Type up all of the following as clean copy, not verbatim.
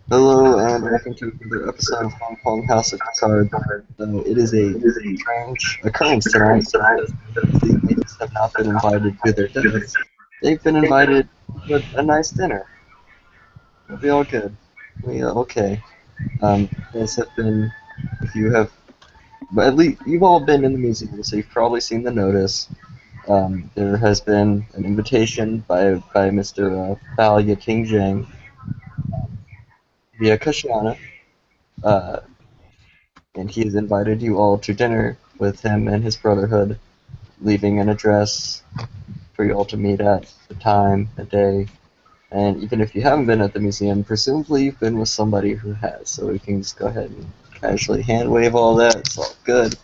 Hello and welcome to another episode of Hong Kong House of Cards. It is a strange occurrence tonight because the ladies have not been invited to their deaths. They've been invited to a nice dinner. It'll be all good. Okay. This have been, if you have, but at least you've all been in the museum, so you've probably seen the notice. There has been an invitation by Mr. Bao Yating Zhang via Akashyana. Uh, and he has invited you all to dinner with him and his brotherhood, leaving an address for you all to meet at, the time, a day, and even if you haven't been at the museum, presumably you've been with somebody who has, so we can just go ahead and casually hand wave all that, it's all good.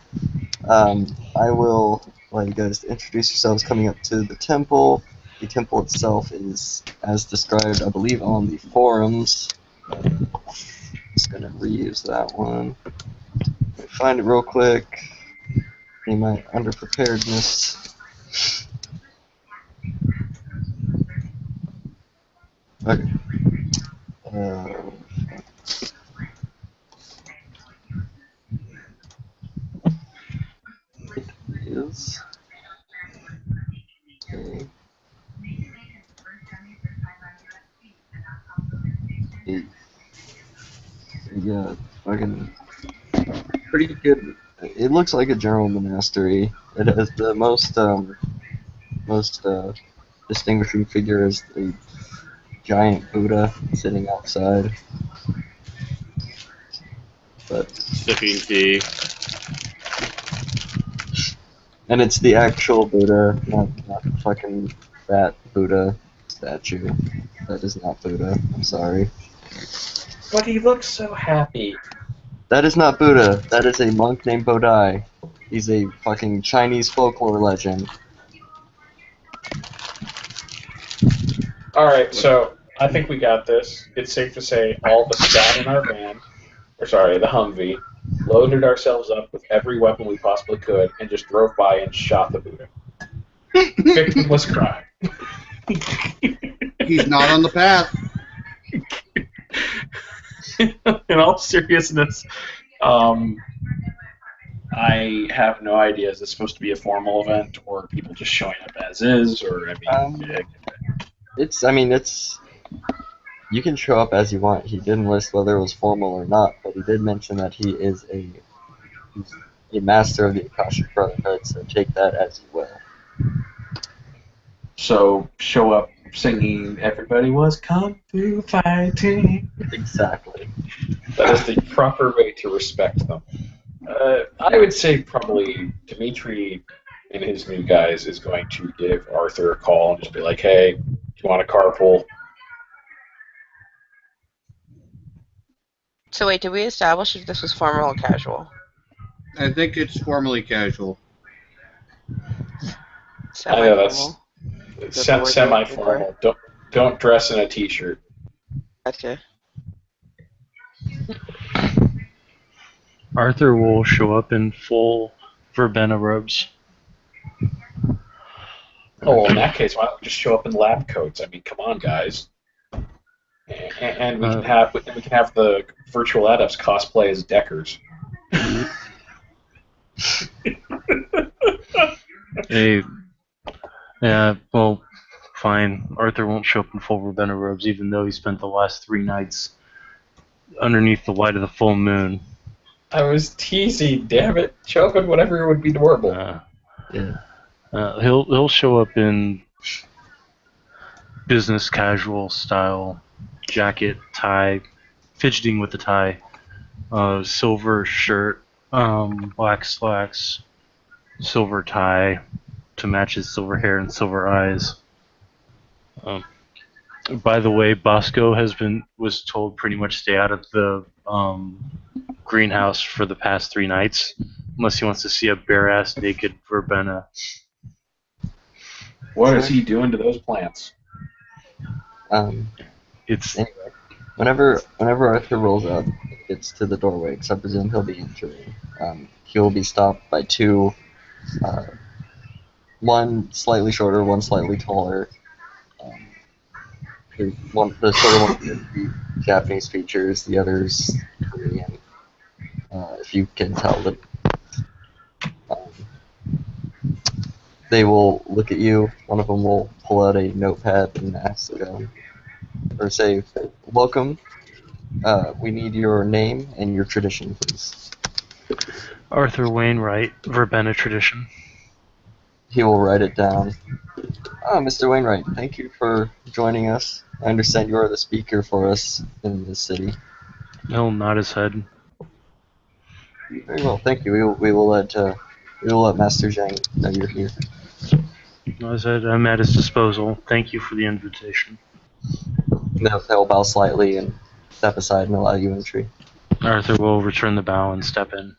I will let you guys introduce yourselves coming up to the temple. The temple itself is, as described, I believe, on the forums. Just gonna reuse that one. Find it real quick. In my underpreparedness. Okay. Uh, it is. Okay. It, yeah, fucking pretty good. It looks like a general monastery. It has the most distinguishing figure is a giant Buddha sitting outside. But Sipping tea. and it's the actual Buddha, not the fucking fat Buddha statue. That is not Buddha. I'm sorry. But he looks so happy. That is not Buddha. That is a monk named Bodai. He's a fucking Chinese folklore legend. Alright, so I think we got this. It's safe to say all of us got in our van, or sorry, the Humvee, loaded ourselves up with every weapon we possibly could, and just drove by and shot the Buddha. Victimless crime. He's not on the path. In all seriousness, I have no idea. Is this supposed to be a formal event, or people just showing up as is, or It's you can show up as you want. He didn't list whether it was formal or not, but he did mention that he's a master of the Akashic Brotherhood, so take that as you will. So show up singing "Everybody Was Kung Fu Fighting." Exactly. That is the proper way to respect them. I would say probably Dimitri and his new guys is going to give Arthur a call and just be like, "Hey, you want a carpool?" So wait, did we establish if this was formal or casual? I think it's formally casual. I know that's Semi-formal. semi-formal. Don't dress in a t-shirt. Gotcha. Arthur will show up in full verbena robes. Oh, well, in that case, why don't we just show up in lab coats? I mean, come on, guys. And we can have the virtual adepts cosplay as Deckers. Hey, yeah, well, fine. Arthur won't show up in full verbena robes, even though he spent the last 3 nights underneath the light of the full moon. I was teasing, damn it. Show up in whatever would be adorable. Yeah. He'll show up in business casual style, jacket, tie, fidgeting with the tie, silver shirt, black slacks, silver tie to match his silver hair and silver eyes. By the way, Bosco was told pretty much stay out of the greenhouse for the past 3 nights, unless he wants to see a bare-ass naked verbena. What is he doing to those plants? It's Anyway, whenever Arthur rolls up, gets to the doorway, because I presume he'll be entering. He'll be stopped by two, one slightly shorter, one slightly taller, The shorter one has the Japanese features, the others Korean. If you can tell that they will look at you. One of them will pull out a notepad and ask, or say, "Welcome. We need your name and your tradition, please." Arthur Wainwright, Verbena tradition. He will write it down. Mr. Wainwright, thank you for joining us. I understand you are the speaker for us in this city. He'll nod his head. Very well, thank you. We will let Master Zhang know you're here. I said I'm at his disposal. Thank you for the invitation. They'll bow slightly and step aside and allow you entry. Arthur will return the bow and step in.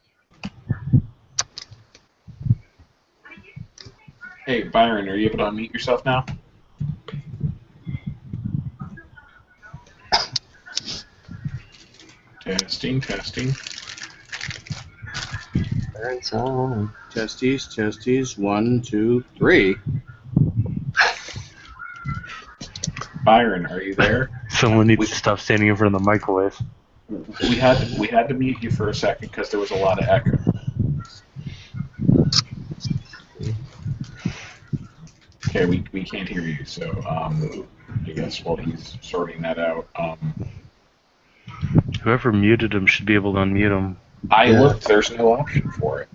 Hey, Byron, are you able to unmute yourself now? Testing, testing. Parents on. Testes. 1, 2, 3. Byron, are you there? Someone needs to stop standing in front of the microwave. We had to mute you for a second because there was a lot of echo. Okay, we can't hear you, so I guess while he's sorting that out, Whoever muted him should be able to unmute him. I looked. There's no option for it.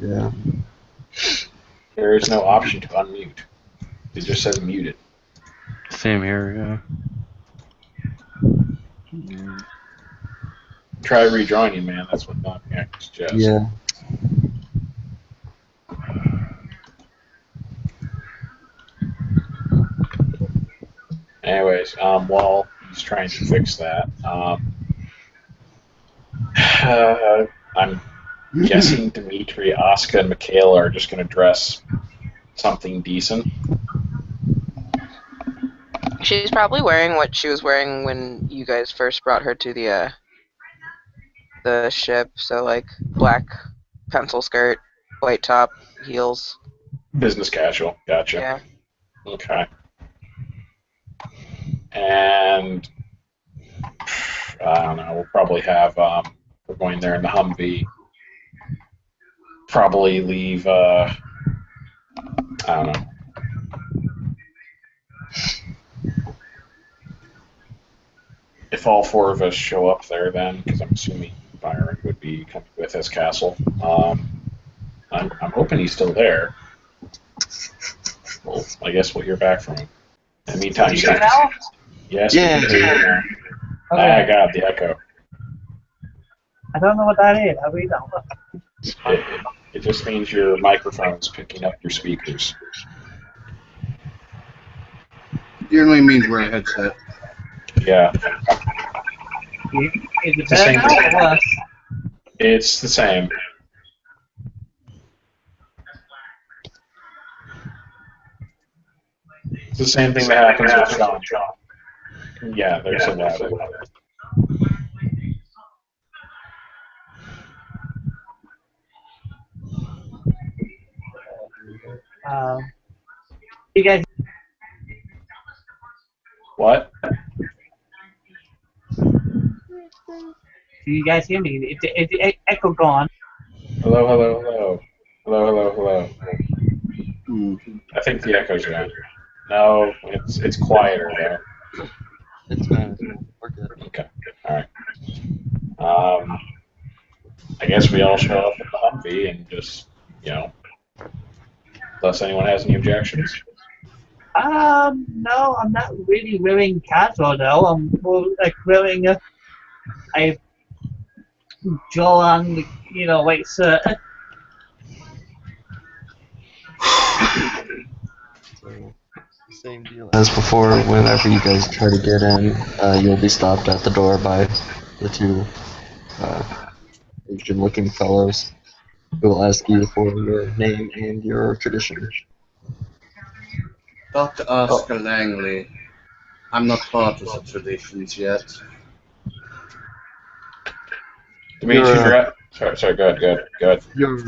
Yeah. There is no option to unmute. It just says muted. Same here, yeah. Try rejoining, man. That's what Knockback suggests. Yeah. Anyways, while he's trying to fix that, I'm guessing Dimitri, Asuka, and Michaela are just going to dress something decent. She's probably wearing what she was wearing when you guys first brought her to the ship. So like black pencil skirt, white top, heels. Business casual. Gotcha. Yeah. Okay. And I don't know. We'll probably have. We're going there in the Humvee. Probably leave. I don't know. If all four of us show up there, then, because I'm assuming Byron would be coming with his castle. I'm hoping he's still there. Well, I guess we'll hear back from him. In the meantime, You hear now? yes, Yeah. we can hear you now. Okay. I got the echo. I don't know what that is. I really don't. It just means your microphone's picking up your speakers. Generally means wear a headset. Yeah, Is it the better same now thing. or worse? it's the same. It's the same thing that happens with Sean. Yeah, there's a ladder. You guys, What? do you guys hear me? Is the echo gone? Hello, hello, hello. Hello, hello, hello. Hmm. I think the echo's gone. No, it's quieter though. It's manageable. We're good. Okay. Alright. I guess we all show up at the Humvee and just, unless anyone has any objections. No, I'm not really wearing casual though. I'm more like wearing a Jolan, white shirt. So, same deal as before. Whenever you guys try to get in, you'll be stopped at the door by the two Asian-looking fellows who will ask you for your name and your tradition. Dr. Oscar Langley. I'm not part of the traditions yet. Dimitri, Your, sorry, go ahead. your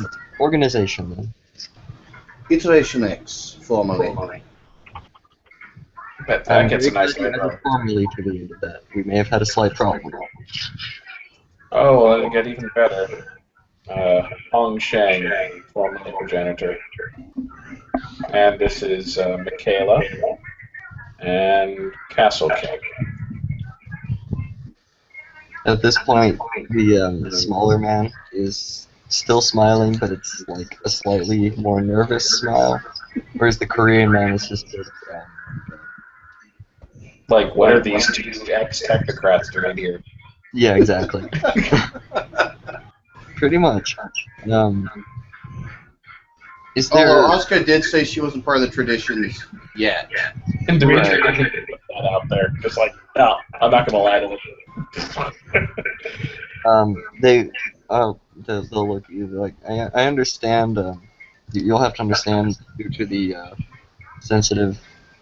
organization, then. Iteration X, formally. Bet I'm that gets a very nice glad you light added bar. formally to the end of that. We may have had a slight problem. Oh, well, it'll get even better. Hong Sheng, formerly progenitor. And this is Michaela and Castle King. At this point, the smaller man is still smiling, but it's like a slightly more nervous smile, whereas the Korean man is just sort of frowning. Like, what are these two ex-technocrats doing here? Yeah, exactly. Pretty much. Is there? Although Asuka did say she wasn't part of the traditions yet. And Dimitri Right. didn't even put that out there. Just like, no, I'm not going to lie to them. They'll look at you like, I understand. You'll have to understand due to the sensitive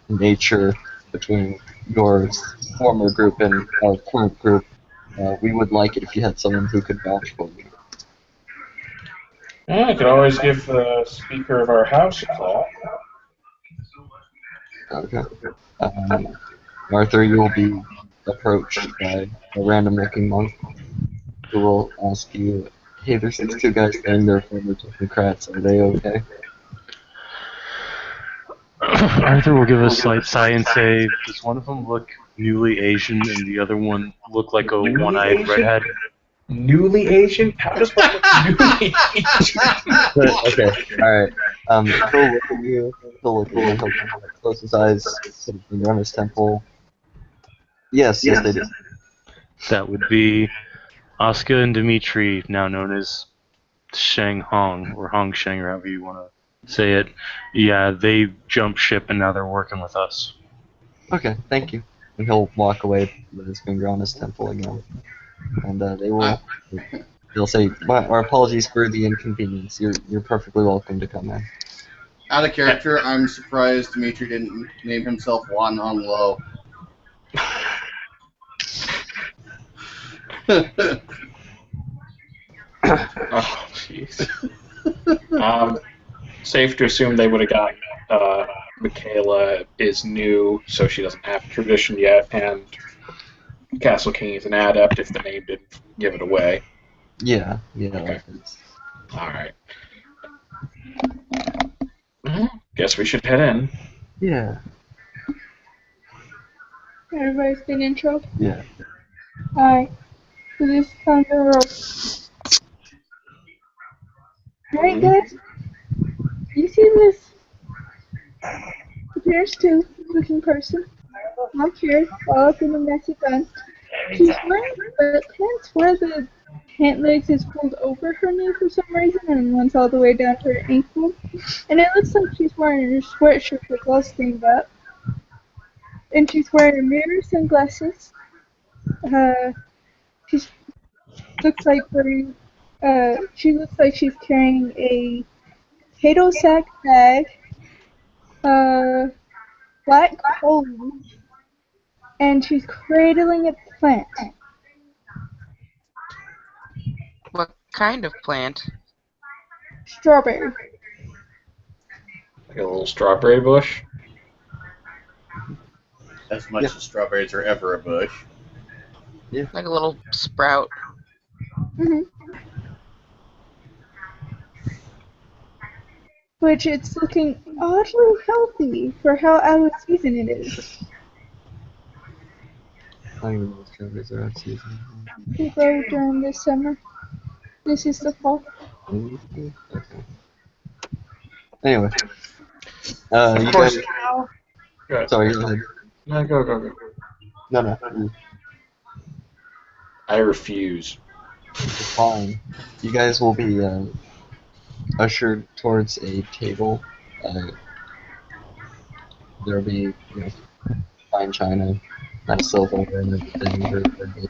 nature between your former group and our current group. We would like it if you had someone who could vouch for you. Yeah, I could always give the speaker of our house a call. Okay. Arthur, you will be approached by a random-looking monk who will ask you, "Hey, there's these two guys saying they're former technocrats. Are they okay?" Arthur will give a slight sigh and say, "Does one of them look newly Asian and the other one look like a Newly one-eyed Asian? redhead?" Newly Asian? How does one look newly Asian? Okay, alright. He'll look at you, he'll kind of close his eyes, put his finger on his temple. Yes, they do. That would be Asuka and Dimitri, now known as Sheng Hong, or Hong Sheng, or however you want to say it. Yeah, they jumped ship and now they're working with us. Okay, thank you. And he'll walk away with his finger on his temple again. And they'll say, our apologies for the inconvenience. You're perfectly welcome to come in. Out of character, I'm surprised Dimitri didn't name himself Wan Hong Lo. Oh, jeez. Safe to assume they would have gotten Michaela is new, so she doesn't have a tradition yet, and Castle King is an adept if the name didn't give it away. Yeah, Okay. it's, Alright. Guess we should head in. yeah, Everybody's been intro. yeah. Alright. So this is Thunder Road. Alright guys. You see this appears to looking person. Long hair, all up in a messy bun. She's wearing pants where the pant legs is pulled over her knee for some reason and one's all the way down to her ankle. And it looks like she's wearing her sweatshirt with all stained up. And she's wearing a mirror, sunglasses. She looks like she looks like she's carrying a potato sack bag, black comb, and she's cradling a plant. What kind of plant? Strawberry. Like a little strawberry bush. As much as strawberries are ever a bush. Like a little sprout. Mm-hmm. Which it's looking oddly healthy for how out of season it is. I don't even know if strawberries are out of season. They grow during the summer. This is the fall. Okay. Anyway, you course. guys. Good. Sorry, go ahead. No, go. No. I refuse. It's fine. You guys will be ushered towards a table. There'll be, fine china, nice silver, and everything.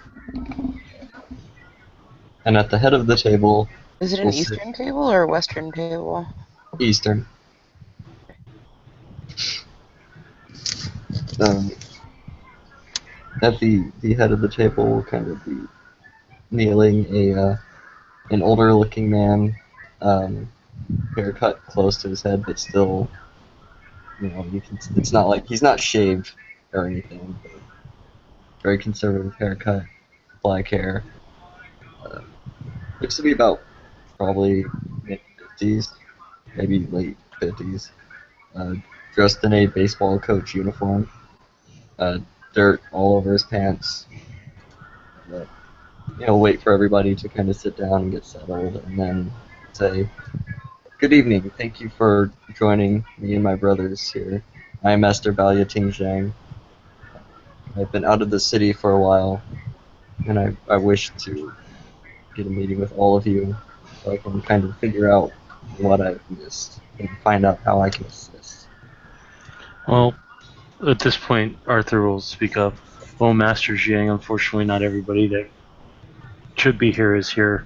And at the head of the table, Is it an we'll sit Eastern table or a Western table? Eastern. At the head of the table will kind of be kneeling an older looking man, haircut close to his head, but still, it's not like he's not shaved, or anything. But very conservative haircut, black hair. Looks to be about probably mid-50s, maybe late 50s. Dressed in a baseball coach uniform. Dirt all over his pants. But, wait for everybody to kind of sit down and get settled, and then say, "Good evening. Thank you for joining me and my brothers here. I am Master Balya Tingzhang. I've been out of the city for a while, and I wish to get a meeting with all of you so I can kind of figure out what I've missed and find out how I can assist." Well, at this point, Arthur will speak up. Well, Master Jiang, unfortunately, not everybody that should be here is here.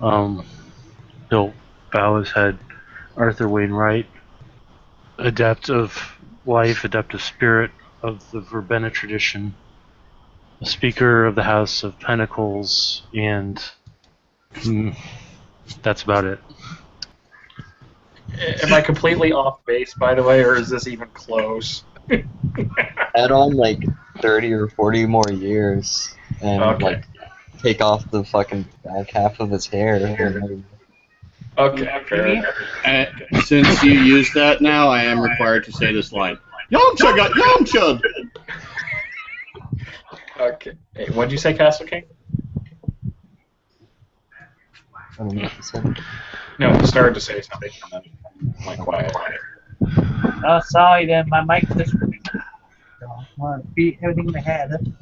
He'll bow his head. Arthur Wainwright, adept of life, adept of spirit of the Verbena tradition, a speaker of the House of Pentacles, and that's about it. Am I completely off base, by the way, or is this even close? Add on like 30 or 40 more years and Okay. take off the fucking back half of his hair. Okay, fair enough. Since you use that now, I am required to say this line. Yamcha got Yamcha'd! Okay. Hey, what'd you say, Castle King? I don't know what you said. No, he started to say something, and then went quiet. Oh, sorry, then my mic just. Want to beat everything in the head.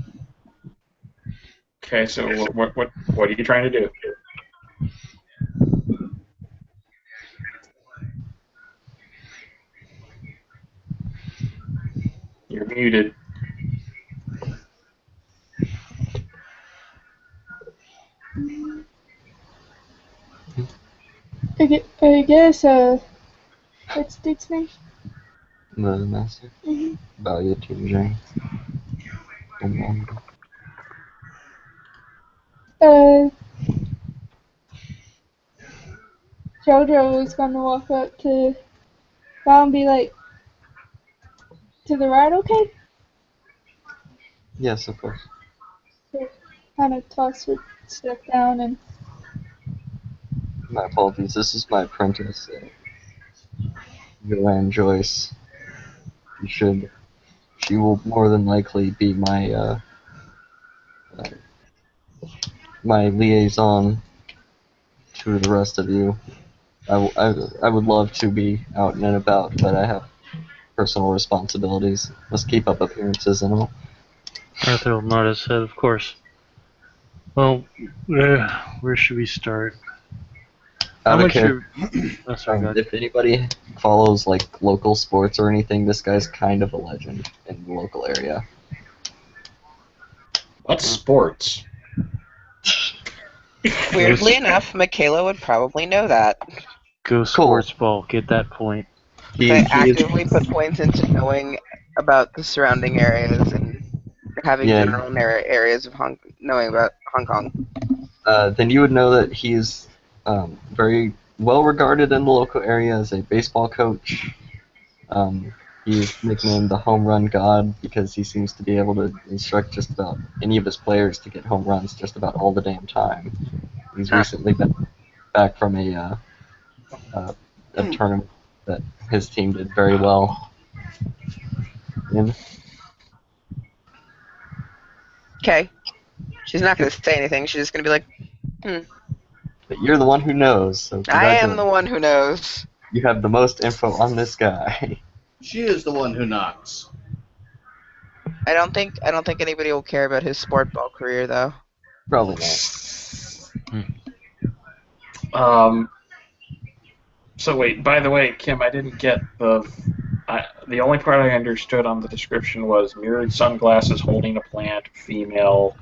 Okay, so what are you trying to do? You're muted. I guess, what's Dick's name? The master? Balya Tingzhang. Jojo is gonna walk up to Val and be like, "To the right, okay?" Yes, of course. So kind of toss her stuff down and My apologies. This is my apprentice, Joanne Joyce. She will more than likely be my my liaison to the rest of you. I would love to be out and about, but I have personal responsibilities. Must keep up appearances and all. Arthur will nod his head, of course. Well, where should we start? Out of Oh, sorry, go ahead. if anybody follows like local sports or anything, this guy's kind of a legend in the local area. What's sports? Weirdly enough, Michaela would probably know that. Go sports ball, get that point. I actively put points into knowing about the surrounding areas and having general areas of knowing about Hong Kong. Then you would know that he's very well regarded in the local area as a baseball coach. He's nicknamed the Home Run God because he seems to be able to instruct just about any of his players to get home runs just about all the damn time. He's recently been back from a tournament that his team did very well in. Okay. She's not going to say anything. She's just going to be like, But you're the one who knows, so I am the one who knows. You have the most info on this guy. She is the one who knocks. I don't think anybody will care about his sport ball career, though. Probably not. So wait, by the way, Kim, I didn't get the only part I understood on the description was mirrored sunglasses, holding a plant, female,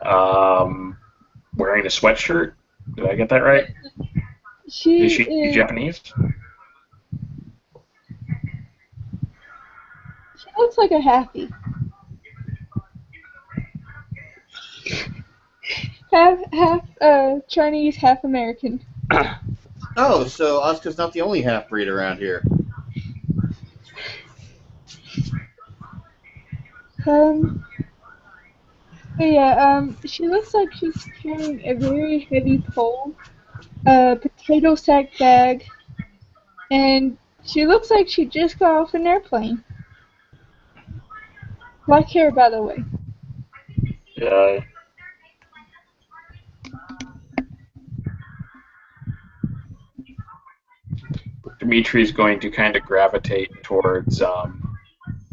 wearing a sweatshirt. Did I get that right? Is she Japanese? She looks like a happy. Half Chinese, half American. Oh, so Asuka's not the only half-breed around here. Um, but yeah, she looks like she's carrying a very heavy pole, a potato sack bag, and she looks like she just got off an airplane. Black hair, by the way. Yeah. Dimitri's going to kind of gravitate towards,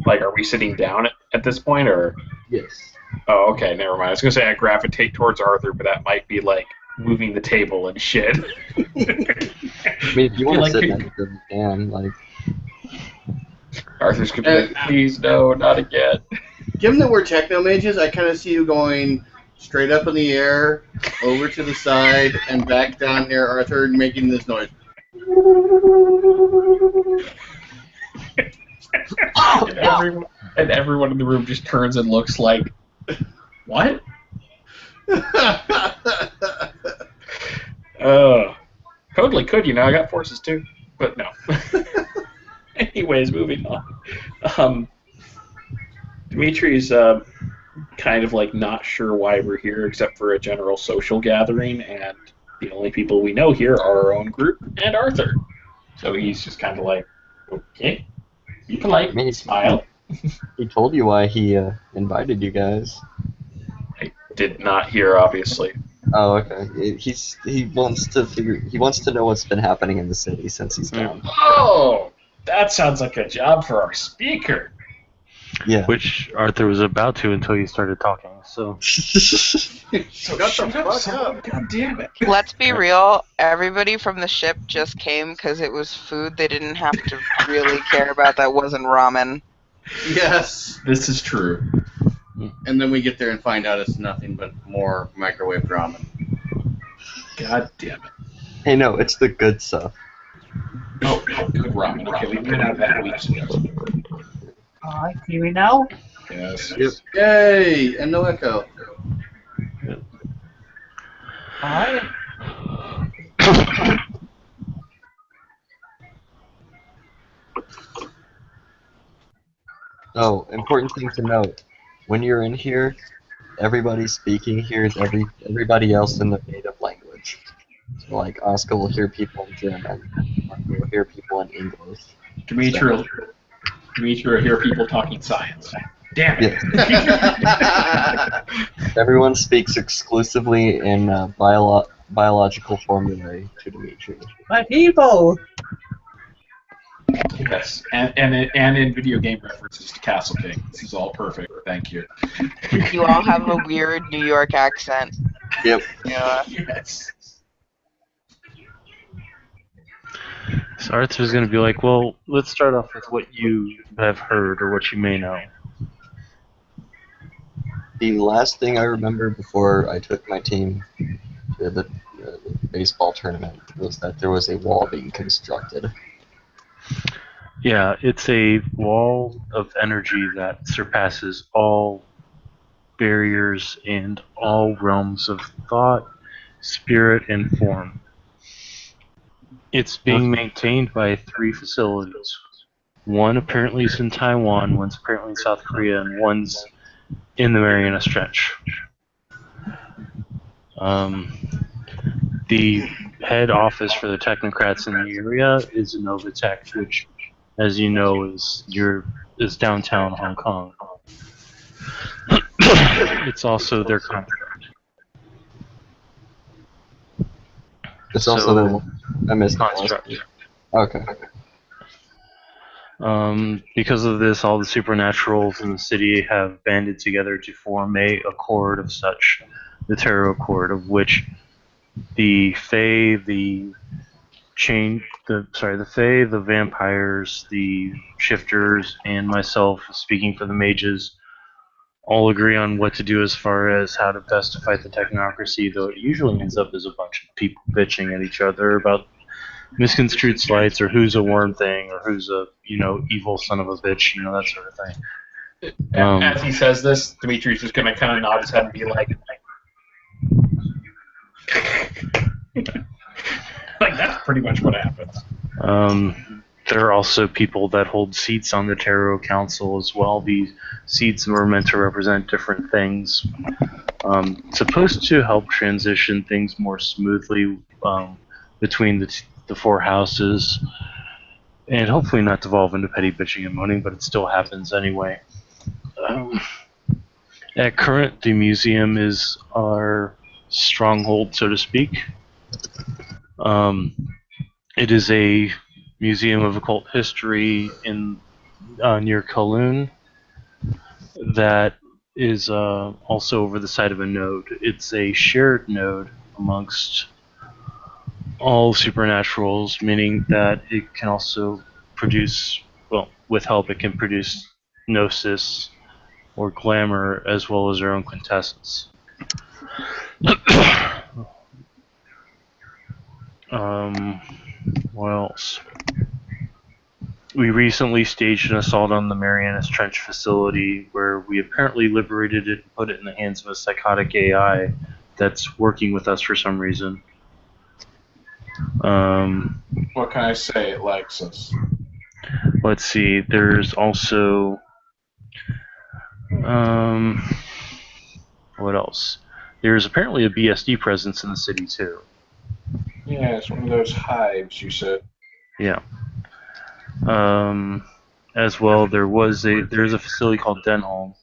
like, are we sitting down at this point, or? Yes. Oh, okay, never mind. I was going to say I gravitate towards Arthur, but that might be, like, moving the table and shit. I mean, if you want to like sit you- next to him, you can. Like, Arthur's going to be like, please, no, not again. Given that we're techno mages, I kind of see you going straight up in the air, over to the side, and back down near Arthur, and making this noise. And everyone in the room just turns and looks like, what? Totally could, I got forces too, but no. Anyways, moving on. Dimitri's kind of like not sure why we're here except for a general social gathering, and the only people we know here are our own group and Arthur. So he's just kind of like, okay, be polite, I mean, smile. he told you why he invited you guys. I did not hear, obviously. Oh, okay. He wants to know what's been happening in the city since he's gone. Oh, that sounds like a job for our speaker. Yeah. Which Arthur was about to until you started talking. So So Shut the fuck up. God damn it. Let's be real. Everybody from the ship just came because it was food they didn't have to really care about that wasn't ramen. Yes. This is true. And then we get there and find out it's nothing but more microwave ramen. God damn it. Hey, no, it's the good stuff. Oh, good ramen. Okay, we've been out of that weeks ago. Alright, can you hear me now? Yes. Yep. Yay! And no echo. Alright. Oh, important thing to note. When you're in here, everybody speaking hears everybody else in their native language. So, like, Oscar will hear people in German. Mark will hear people in English. Dimitri will hear people talking science. Damn it. Yes. Everyone speaks exclusively in biological formulae to Dimitri. My people! Yes, and in video game references to Castle King. This is all perfect. Thank you. You all have a weird New York accent. Yep. Yeah. Yes. So Arthur's going to be like, well, let's start off with what you have heard or what you may know. The last thing I remember before I took my team to the baseball tournament was that there was a wall being constructed. Yeah, it's a wall of energy that surpasses all barriers and all realms of thought, spirit, and form. It's being maintained by 3 facilities. One apparently is in Taiwan, one's apparently in South Korea, and one's in the Mariana Trench. The head office for the technocrats in the area is in Novatech, which, as you know, is downtown Hong Kong. It's also their contract. It's also the I missed construct. Okay. Because of this, all the supernaturals in the city have banded together to form a accord of such, the Tarot Accord, of which the Fae, the Fae, the vampires, the shifters, and myself, speaking for the mages, all agree on what to do as far as how to best to fight the technocracy, though it usually ends up as a bunch of people bitching at each other about misconstrued slights or who's a worm thing or who's a, evil son of a bitch, that sort of thing. As he says this, Dimitri's just going to kind of nod his head and be like, like, that's pretty much what happens. there are also people that hold seats on the Tarot Council as well. These seats were meant to represent different things. Supposed to help transition things more smoothly between the four houses, and hopefully not devolve into petty bitching and moaning, but it still happens anyway. At current, the museum is our stronghold, so to speak. It is a museum of occult history in near Kowloon that is also over the side of a node. It's a shared node amongst all supernaturals, meaning that it can also produce, well, with help, it can produce gnosis or glamour as well as their own quintessence. What else? We recently staged an assault on the Marianas Trench facility where we apparently liberated it and put it in the hands of a psychotic AI that's working with us for some reason. What can I say? It likes us. Let's see, there's also... what else? There's apparently a BSD presence in the city too. Yeah, it's one of those hives you said. Yeah. As well, there's a facility called Denholm.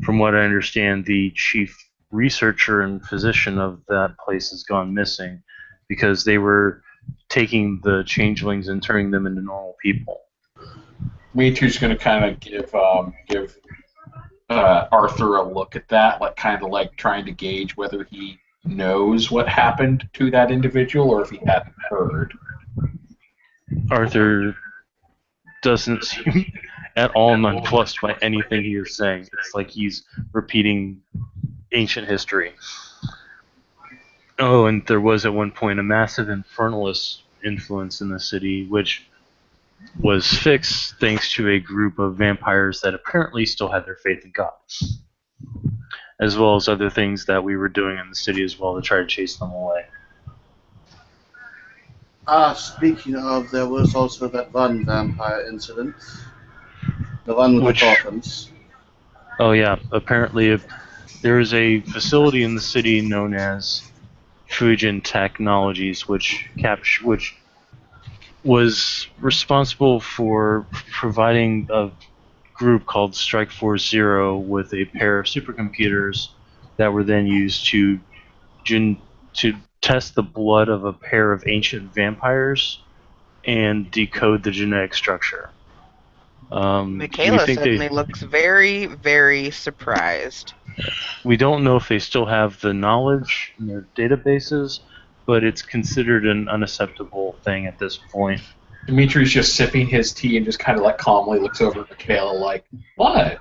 From what I understand, the chief researcher and physician of that place has gone missing because they were taking the changelings and turning them into normal people. Dimitri's going to kind of give Arthur a look at that, like kind of like trying to gauge whether he knows what happened to that individual or if he hadn't heard. Arthur doesn't seem at all nonplussed by anything he is saying. It's like he's repeating ancient history. Oh, and there was at one point a massive infernalist influence in the city, which was fixed thanks to a group of vampires that apparently still had their faith in God, as well as other things that we were doing in the city as well to try to chase them away. Speaking of, there was also that one vampire incident. The one with the coffins. Oh yeah, apparently there is a facility in the city known as Fujin Technologies, which was responsible for providing a group called Strike Force Zero with a pair of supercomputers that were then used to test the blood of a pair of ancient vampires and decode the genetic structure. Michaela suddenly looks very, very surprised. We don't know if they still have the knowledge in their databases, but it's considered an unacceptable thing at this point. Dimitri's just sipping his tea and just kind of like calmly looks over at Michaela like, what?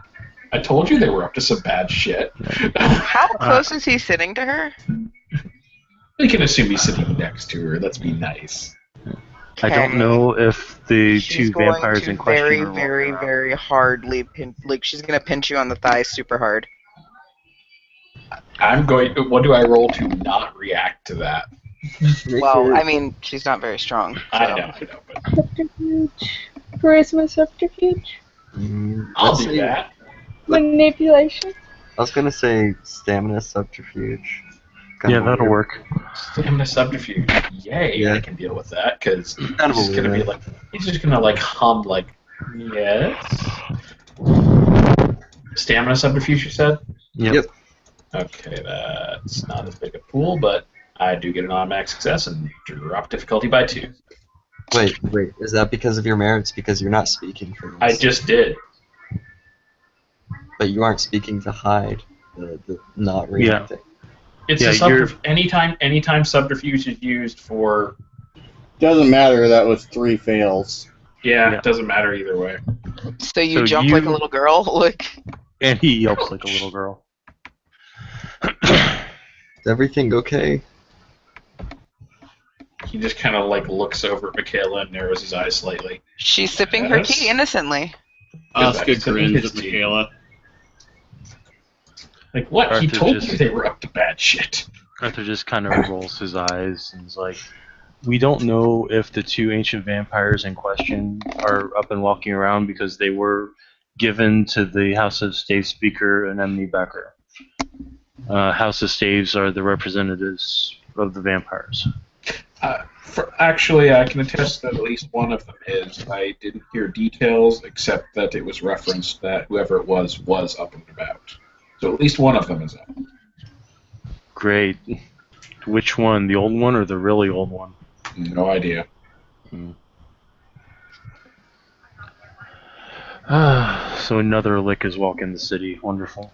I told you they were up to some bad shit. How close is he sitting to her? We can assume he's sitting next to her. Let's be nice. I don't know if the She's two vampires in question very, are very, very hardly she's gonna pinch you on the thighs super hard. What do I roll to not react to that? Well, I mean, she's not very strong. So. I know. But... Subterfuge. Charisma subterfuge. I'll do that. Manipulation. I was gonna say stamina subterfuge. Yeah, that'll work. Stamina subterfuge. Yay! Yeah. I can deal with that because he's just gonna hum like, yes. Stamina subterfuge, you said? Yep. Okay, that's not as big a pool, but I do get an automatic success and drop difficulty by 2. Wait, is that because of your merits? Because you're not speaking for this? I just did. But you aren't speaking to hide the not reacting. Yeah. It's a subterfuge. Anytime subterfuge is used for... Doesn't matter, that was 3 fails. Yeah, it doesn't matter either way. So you jump like a little girl? And he yelps like a little girl. Is everything okay? He just kind of looks over at Michaela and narrows his eyes slightly. She's sipping her tea innocently. Oscar grins at Michaela. Like, what? Arthur he told you they were up to bad shit. Arthur just kind of rolls his eyes and is like, We don't know if the two ancient vampires in question are up and walking around because they were given to the House of Stave Speaker and Emily Becker. House of Staves are the representatives of the vampires. Actually, I can attest that at least one of them is. I didn't hear details except that it was referenced that whoever it was up and about. So at least one of them is up. Great. Which one? The old one or the really old one? No idea. So another lick is walking the city. Wonderful.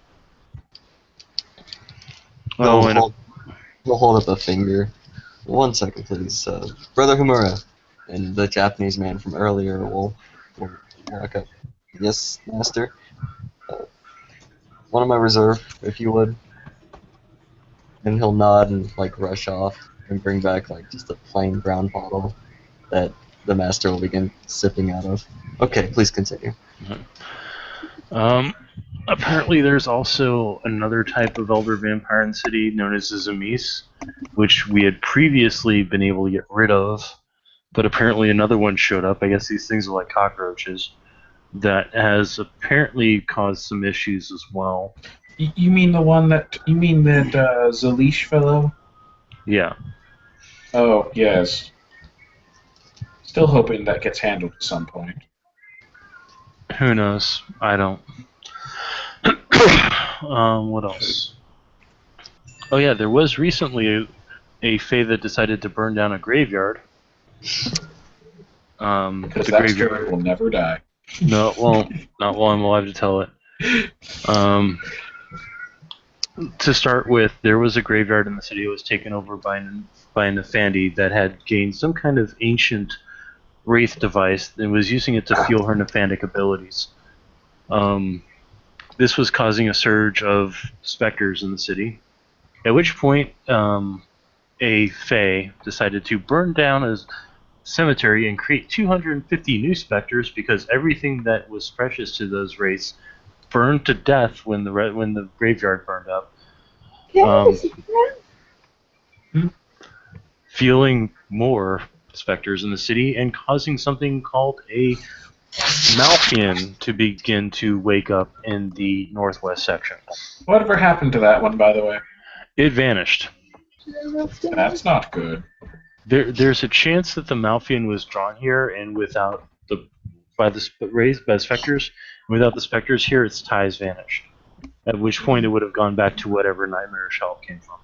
He'll hold up a finger. 1 second, please. Brother Humura, and the Japanese man from earlier will walk up. Yes, master? One of my reserve, if you would. And he'll nod and, rush off and bring back, just a plain brown bottle that the master will begin sipping out of. Okay, please continue. Apparently there's also another type of elder vampire in the city known as the Zamis, which we had previously been able to get rid of, but apparently another one showed up. I guess these things are like cockroaches. That has apparently caused some issues as well. You mean that Zalish fellow? Yeah. Oh, yes. Still hoping that gets handled at some point. Who knows? I don't. What else? Oh yeah, there was recently a Fae that decided to burn down a graveyard. Because the that graveyard story will never die. No, well, not while I'm alive to tell it. To start with, there was a graveyard in the city that was taken over by an Nefandi that had gained some kind of ancient wraith device and was using it to fuel her Nephandic abilities. This was causing a surge of specters in the city, at which point a Fae decided to burn down a cemetery and create 250 new specters because everything that was precious to those wraiths burned to death when the graveyard burned up. Fueling more specters in the city and causing something called a Malfian to begin to wake up in the northwest section. Whatever happened to that one, by the way? It vanished. That's not good. There's a chance that the Malfian was drawn here and by the specters. Without the specters here, its ties vanished. At which point it would have gone back to whatever nightmare shell it came from.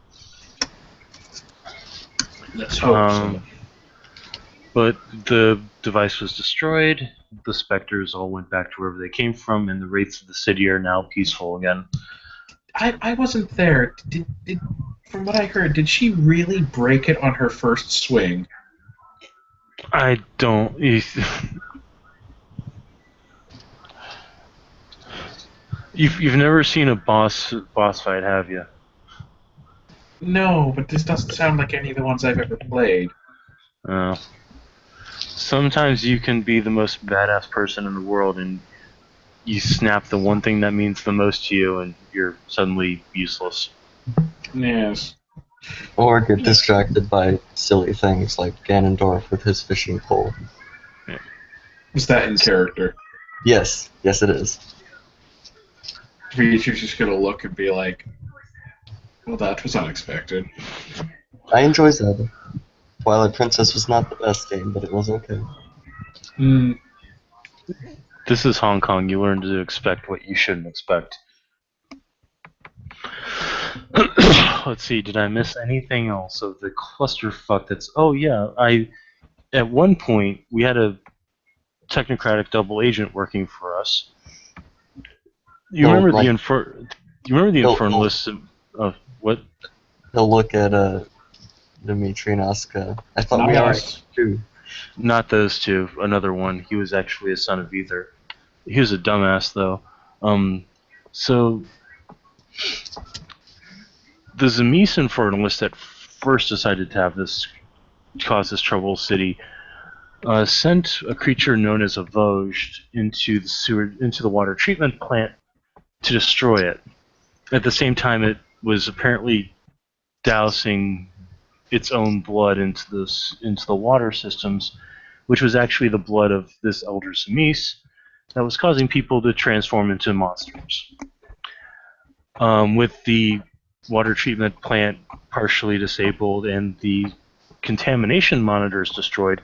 Let's hope so. But the device was destroyed, the specters all went back to wherever they came from, and the wraiths of the city are now peaceful again. I wasn't there. From what I heard, did she really break it on her first swing? I don't... You've never seen a boss fight, have you? No, but this doesn't sound like any of the ones I've ever played. Sometimes you can be the most badass person in the world and you snap the one thing that means the most to you and you're suddenly useless. Yes. Or get distracted by silly things like Ganondorf with his fishing pole. Is that in character? Yes it is. You're just gonna look and be like, well, that was unexpected. I enjoy Zelda. Twilight Princess was not the best game, but it was okay. This is Hong Kong. You learn to expect what you shouldn't expect. Let's see, did I miss anything else of the clusterfuck that's... Oh yeah, at one point, we had a technocratic double agent working for us. You remember the Infernalists of what? He'll look at Dimitri and Asuka. I thought we already two. Not those two. Another one. He was actually a son of Ether. He was a dumbass though. So the Zamis Infernalists that first decided to have this cause this trouble city sent a creature known as a Vosge into the water treatment plant to destroy it. At the same time, it was apparently dousing its own blood into the water systems, which was actually the blood of this elder Zemis that was causing people to transform into monsters. With the water treatment plant partially disabled and the contamination monitors destroyed,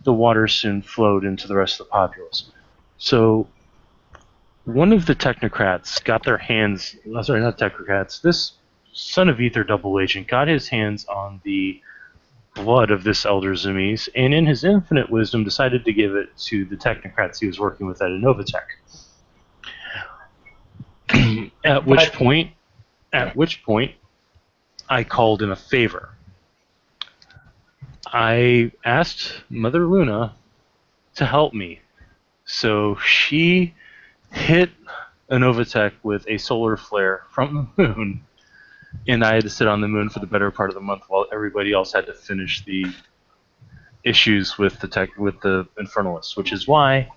the water soon flowed into the rest of the populace. So one of the technocrats got their hands, sorry, not technocrats, this son of ether double agent got his hands on the blood of this elder Zemis, and in his infinite wisdom decided to give it to the technocrats he was working with at Innovatech. At which point, I called in a favor. I asked Mother Luna to help me. So she hit Innovatech with a solar flare from the moon, and I had to sit on the moon for the better part of the month while everybody else had to finish the issues with the Infernalists, which is why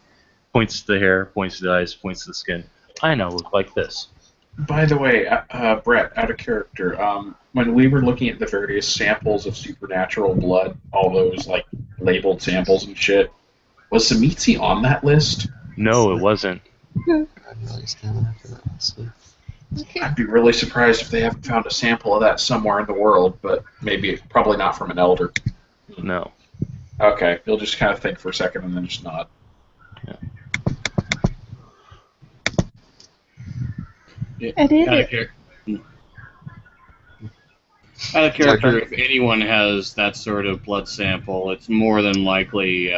points to the hair, points to the eyes, points to the skin. I now look like this. By the way, Brett, out of character, when we were looking at the various samples of supernatural blood, all those like labeled samples and shit, was Samitsi on that list? No, it wasn't. Okay. I'd be really surprised if they haven't found a sample of that somewhere in the world, but probably not from an elder. No. Okay, you'll just kind of think for a second and then just nod. Yeah. I did Out of it. Out of character, if anyone has that sort of blood sample, it's more than likely,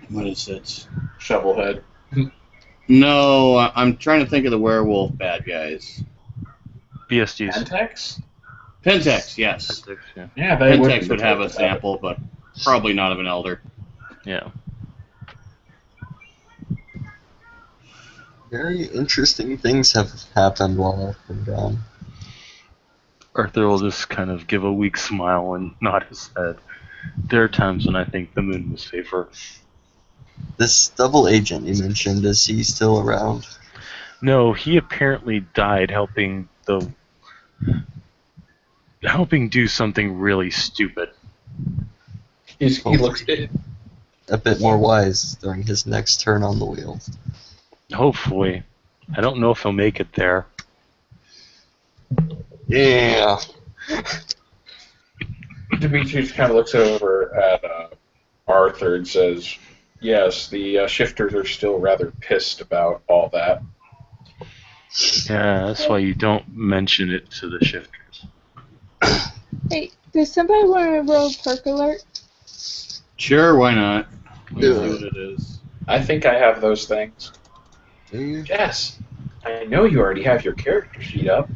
what is it? Shovelhead. No, I'm trying to think of the werewolf bad guys. BSDs. Pentex? Pentex, yes. Pentex, yeah. Yeah, they Pentex would have a sample, but probably not of an elder. Yeah. Very interesting things have happened while I've been gone. Arthur will just kind of give a weak smile and nod his head. There are times when I think the moon was safer. This double agent you mentioned, is he still around? No, he apparently died helping do something really stupid. He looks A bit more wise during his next turn on the wheel. Hopefully. I don't know if he'll make it there. Yeah. Demetrius kind of looks over at Arthur and says, yes, the shifters are still rather pissed about all that. Yeah, that's why you don't mention it to the shifters. Hey, does somebody want to roll perk alert? Sure, why not? Let's Yeah. see what it is. I think I have those things. Do you? Yes, I know you already have your character sheet up.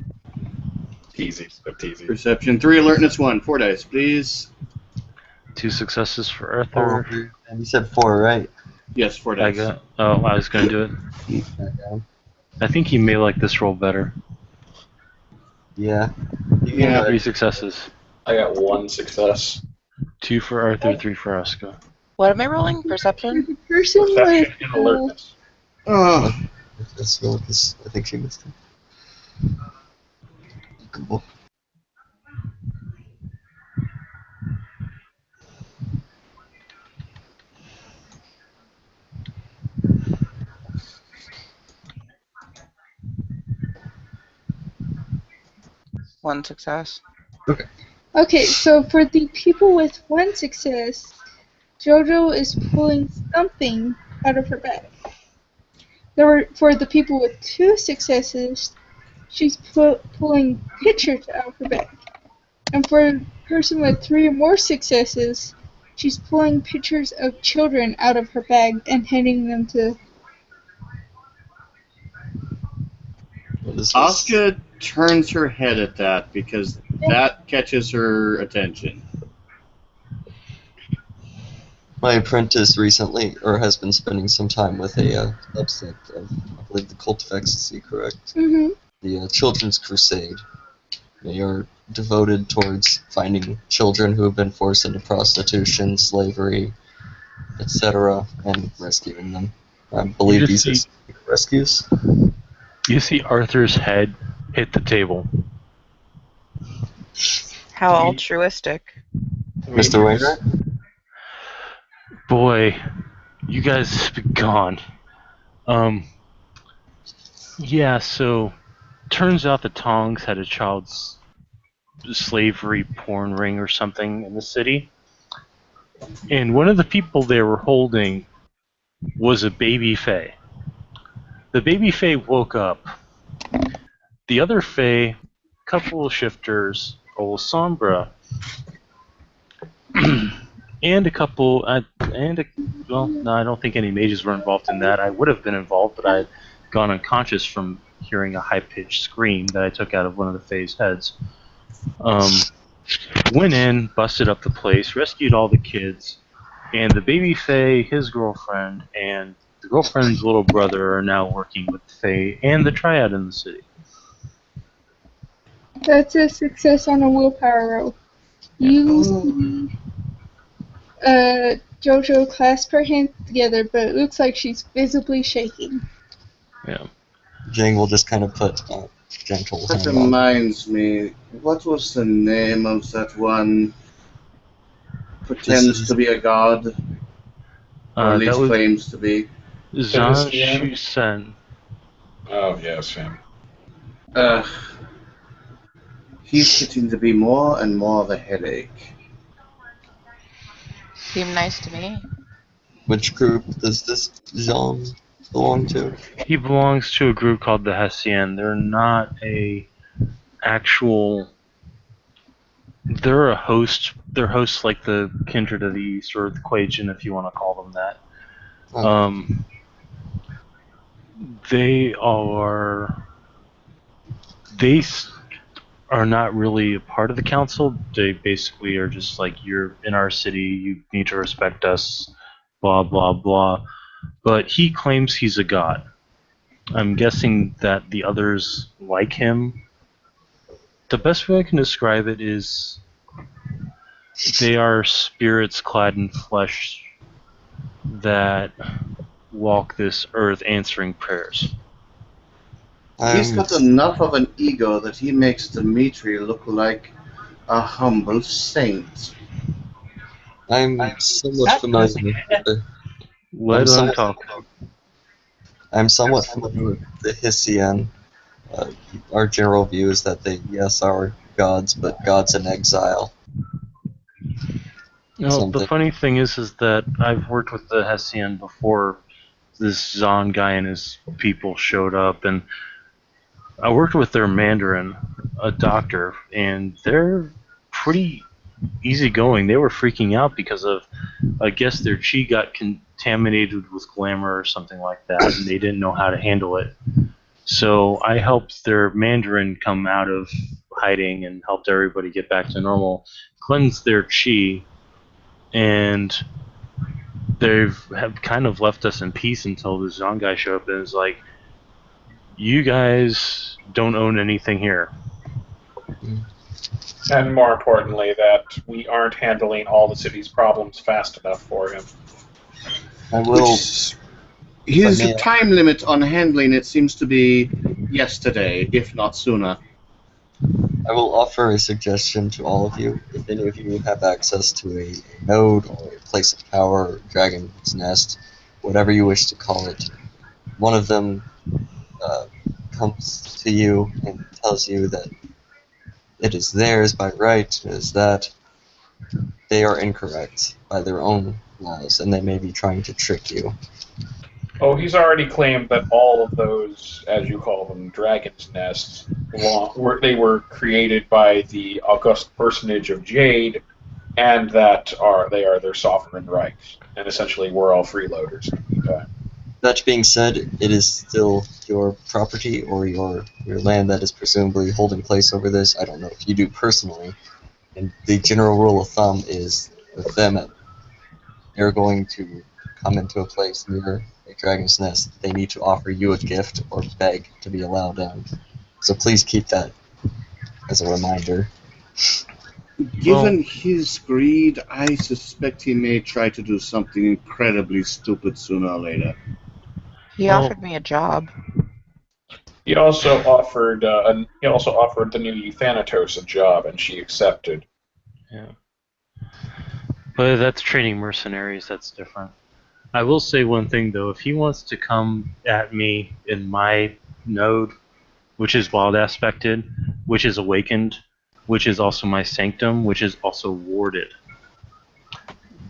Teasy, so teasy. Perception 3, alertness 1. 4 dice, please. 2 successes for Arthur. And you said 4, right? Yes, 4 I dice. was going to do it. Okay. I think he may like this roll better. Yeah. Yeah. 3 successes. I got 1 success. 2 for Arthur, 3 for Asuka. What am I rolling? Perception? The person Perception with and alertness. Oh, Let's roll this. I think she missed it. Cool. One success. Okay, so for the people with 1 success, JoJo is pulling something out of her bag. For the people with 2 successes, she's pulling pictures out of her bag. And for a person with 3 or more successes, she's pulling pictures of children out of her bag and handing them to... What is this? Asuka turns her head at that because that catches her attention. My apprentice recently, or has been spending some time with a subsect of, I believe, the Cult of Ecstasy, correct? Mm-hmm. The Children's Crusade. They are devoted towards finding children who have been forced into prostitution, slavery, etc., and rescuing them. I believe You these just are rescues. You see Arthur's head hit the table. How altruistic. Mr. Wainwright? Boy, you guys have been gone. Yeah, so turns out the Tongs had a child's slavery porn ring or something in the city. And one of the people they were holding was a baby fae. The baby fae woke up. The other fae, couple of shifters, old Sombra, and a couple, well, no, I don't think any mages were involved in that. I would have been involved, but I had gone unconscious from hearing a high-pitched scream that I took out of one of the fae's heads. Went in, busted up the place, rescued all the kids, and the baby fae, his girlfriend, and the girlfriend's little brother are now working with the fae and the triad in the city. That's a success on a willpower roll. You see Jojo clasp her hands together, but it looks like she's visibly shaking. Yeah. Jang will just kind of put a gentle That hand on. reminds me, what was the name of that one? Pretends to be a god, or at least claims to be. Zhan Shusen. Oh, yes, him. He's getting to be more and more of a headache. Seemed nice to me. Which group does this Jean belong to? He belongs to a group called the Hessian. They're not a actual. They're a host. They're hosts like the Kindred of the East or the Quajan, if you want to call them that. Oh. They are. They are not really a part of the council. They basically are just like, you're in our city, you need to respect us, blah blah blah. But he claims he's a god. I'm guessing that the others like him. The best way I can describe it is they are spirits clad in flesh that walk this earth answering prayers. He's got enough of an ego that he makes Dimitri look like a humble saint. I'm somewhat familiar with Let him talk. I'm somewhat familiar with the Hessian. Our general view is that they, yes, are gods, but gods in exile. No, the funny thing is that I've worked with the Hessian before this Zon guy and his people showed up, and I worked with their Mandarin, a doctor, and they're pretty easygoing. They were freaking out because of, I guess their chi got contaminated with glamour or something like that, and they didn't know how to handle it. So I helped their Mandarin come out of hiding and helped everybody get back to normal, cleanse their chi, and have kind of left us in peace until this Zon guy showed up and was like, you guys don't own anything here. And more importantly, that we aren't handling all the city's problems fast enough for him. I will. His time limit on handling it seems to be yesterday, if not sooner. I will offer a suggestion to all of you. If any of you have access to a node or a place of power or dragon's nest, whatever you wish to call it, one of them comes to you and tells you that it is theirs by right, is that they are incorrect by their own laws, and they may be trying to trick you. Oh, he's already claimed that all of those, as you call them, dragon's nests, they were created by the august personage of Jade, and that they are their sovereign rights. And essentially, we're all freeloaders in the meantime. That being said, it is still your property or your land that is presumably holding place over this. I don't know if you do personally. And the general rule of thumb is with them, they're going to come into a place near a dragon's nest. They need to offer you a gift or beg to be allowed in. So please keep that as a reminder. Given his greed, I suspect he may try to do something incredibly stupid sooner or later. He offered me a job. He also offered the new Euthanatos a job, and she accepted. Yeah. But that's training mercenaries, that's different. I will say one thing though, if he wants to come at me in my node, which is wild aspected, which is awakened, which is also my sanctum, which is also warded.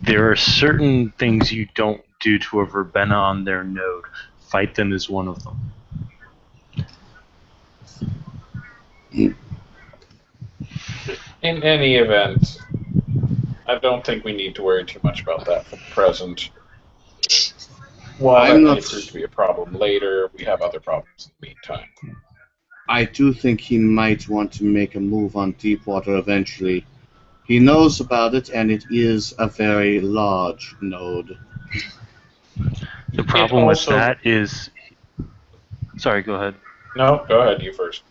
There are certain things you don't do to a verbena on their node. Fight them is one of them. In any event, I don't think we need to worry too much about that for the present. While that may prove to be a problem later, we have other problems in the meantime. I do think he might want to make a move on Deepwater eventually. He knows about it, and it is a very large node. The problem with that is... Sorry, go ahead. No, go ahead, you first.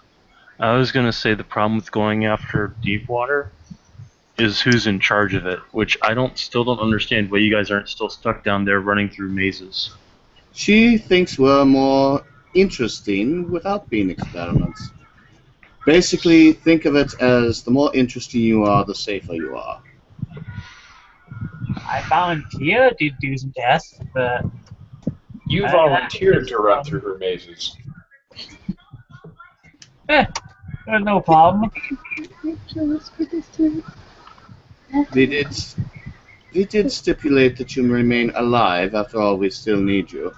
I was going to say the problem with going after Deepwater is who's in charge of it, which I still don't understand why you guys aren't still stuck down there running through mazes. She thinks we're more interesting without being experiments. Basically, think of it as the more interesting you are, the safer you are. I volunteered to do some tests, but... You volunteered to run through her mazes. There's no problem. They did stipulate that you remain alive. After all, we still need you.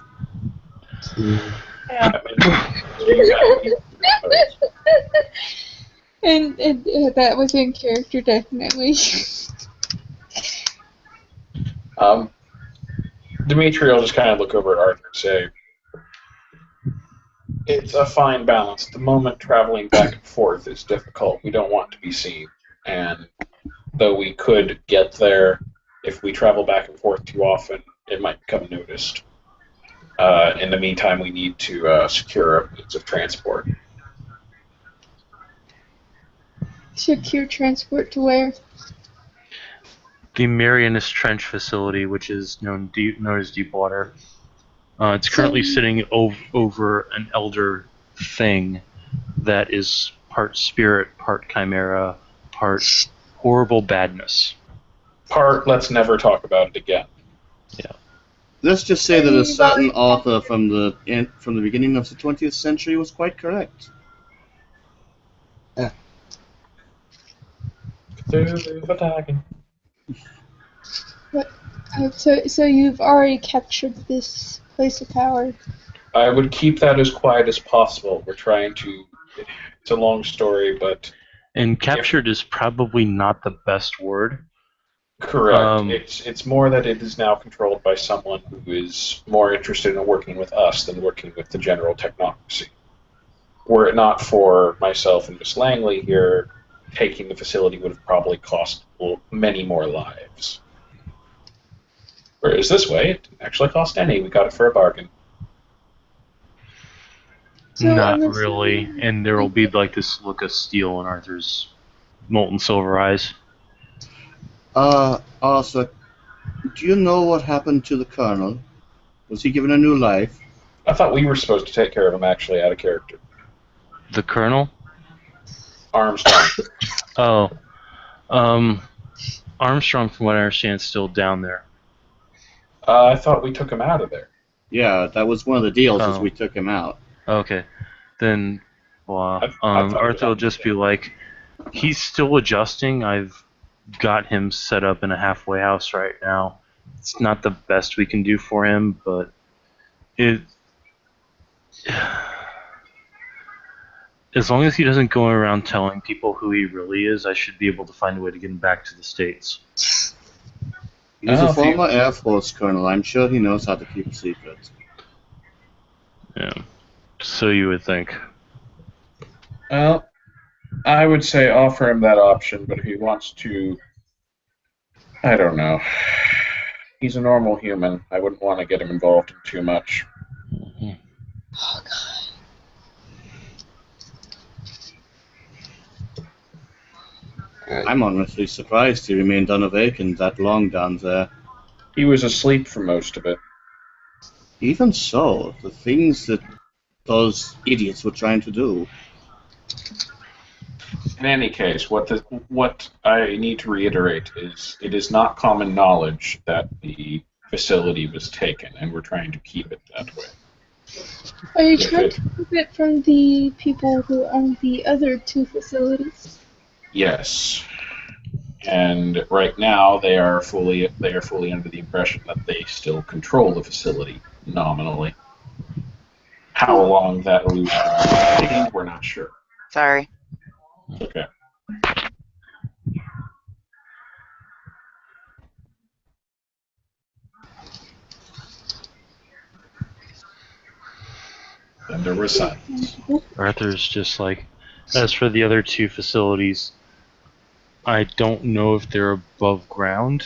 Yeah. And that was in character, definitely. Dimitri will just kind of look over at Arthur and say, it's a fine balance. At the moment, traveling back and forth is difficult. We don't want to be seen. And though we could get there, if we travel back and forth too often, it might become noticed. In the meantime, we need to secure a means of transport. Secure transport to where? The Marianas Trench facility, which is known as Deepwater. It's currently sitting over an elder thing that is part spirit, part chimera, part horrible badness. Part let's never talk about it again. Yeah. Let's just say that a certain author from the beginning of the 20th century was quite correct. Yeah. What? So you've already captured this place of power. I would keep that as quiet as possible. We're trying to... It's a long story, but... And captured is probably not the best word. Correct. It's more that it is now controlled by someone who is more interested in working with us than working with the general technocracy. Were it not for myself and Miss Langley here, taking the facility would have probably cost many more lives. Whereas this way, it didn't actually cost any. We got it for a bargain. So not really. And there will be like this look of steel in Arthur's molten silver eyes. Also, do you know what happened to the Colonel? Was he given a new life? I thought we were supposed to take care of him actually out of character. The Colonel? Armstrong. Oh. Armstrong, from what I understand, is still down there. I thought we took him out of there. Yeah, that was one of the deals, is we took him out. Okay. Then, well, Arthur will just be like, he's still adjusting. I've got him set up in a halfway house right now. It's not the best we can do for him, but as long as he doesn't go around telling people who he really is, I should be able to find a way to get him back to the States. He's a former Air Force colonel. I'm sure he knows how to keep a secret. Yeah. So you would think. Well, I would say offer him that option, but if he wants to... I don't know. He's a normal human. I wouldn't want to get him involved in too much. Mm-hmm. Oh, God. I'm honestly surprised he remained unawakened that long down there. He was asleep for most of it. Even so, the things that those idiots were trying to do. In any case, what I need to reiterate is it is not common knowledge that the facility was taken, and we're trying to keep it that way. Are you If trying it- to keep it from the people who own the other two facilities? Yes. And right now they are fully under the impression that they still control the facility nominally. How long that illusion will continue, we're not sure. Sorry. Okay. Then there was silence. Arthur's just like, as for the other two facilities, I don't know if they're above ground.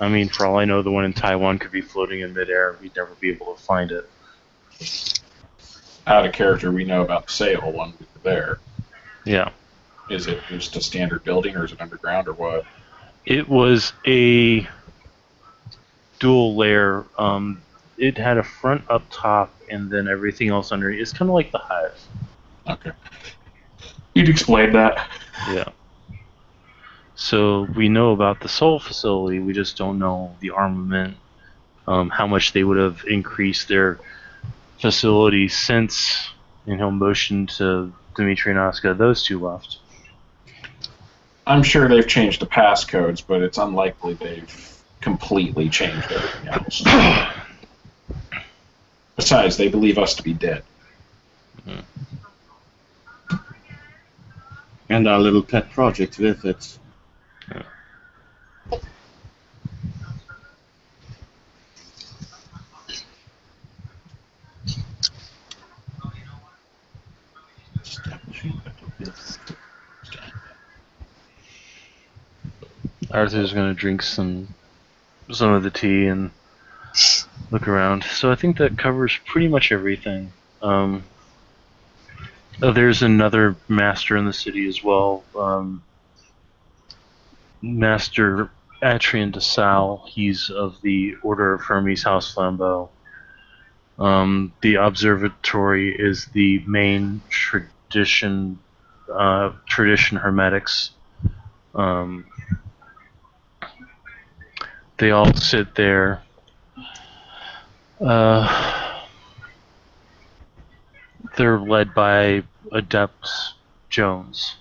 I mean, for all I know, the one in Taiwan could be floating in midair. We'd never be able to find it. Out of character, we know about the Sale one we were there. Yeah. Is it just a standard building, or is it underground, or what? It was a dual layer. It had a front up top, and then everything else under. It's kind of like the Hive. Okay. You'd explain that. Yeah. So we know about the Seoul facility. We just don't know the armament, how much they would have increased their facility since, motion to Dimitri and Asuka, those two left. I'm sure they've changed the passcodes, but it's unlikely they've completely changed everything else. Besides, they believe us to be dead. And our little pet project with it. Arthur's gonna drink some of the tea and look around. So I think that covers pretty much everything. There's another master in the city as well. Master Atrian de Sal. He's of the Order of Hermes House Flambeau. The observatory is the main tradition hermetics. They all sit there. They're led by Adept Jones.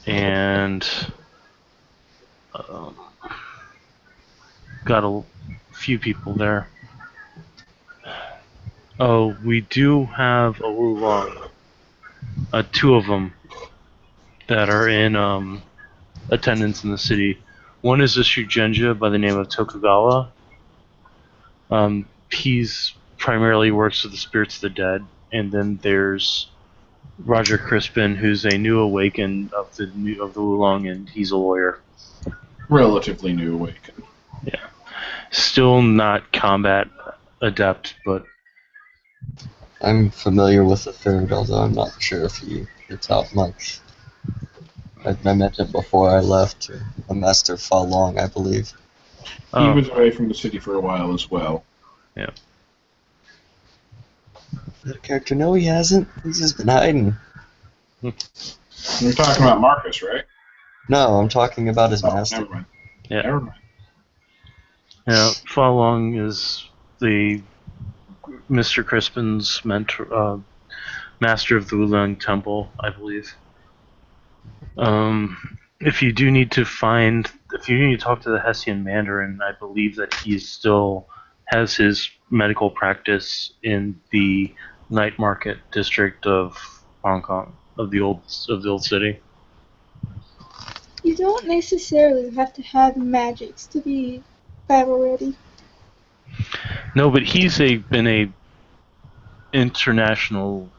And got a few people there. Oh, we do have a Wulong. Two of them that are in attendance in the city. One is a Shugenja by the name of Tokugawa. He's primarily works with the spirits of the dead. And then there's Roger Crispin, who's a new awakened of the Wulong, and he's a lawyer. Relatively new awakened. Yeah. Still not combat adept, but I'm familiar with the third, although I'm not sure if he gets out much. I met him before I left, a Master Fa Long, I believe. He was away from the city for a while as well. Yeah. That character, no, he hasn't. He's just been hiding. You're talking about Marcus, right? No, I'm talking about his Oh, master. never mind. Yeah. Never mind. Yeah, Fa Long is the Mr. Crispin's mentor, master of the Wulong Temple, I believe. If you do need to talk to the Hessian Mandarin, I believe that he still has his medical practice in the night market district of Hong Kong, of the old city. You don't necessarily have to have magics to be battle ready. No, but he's been a international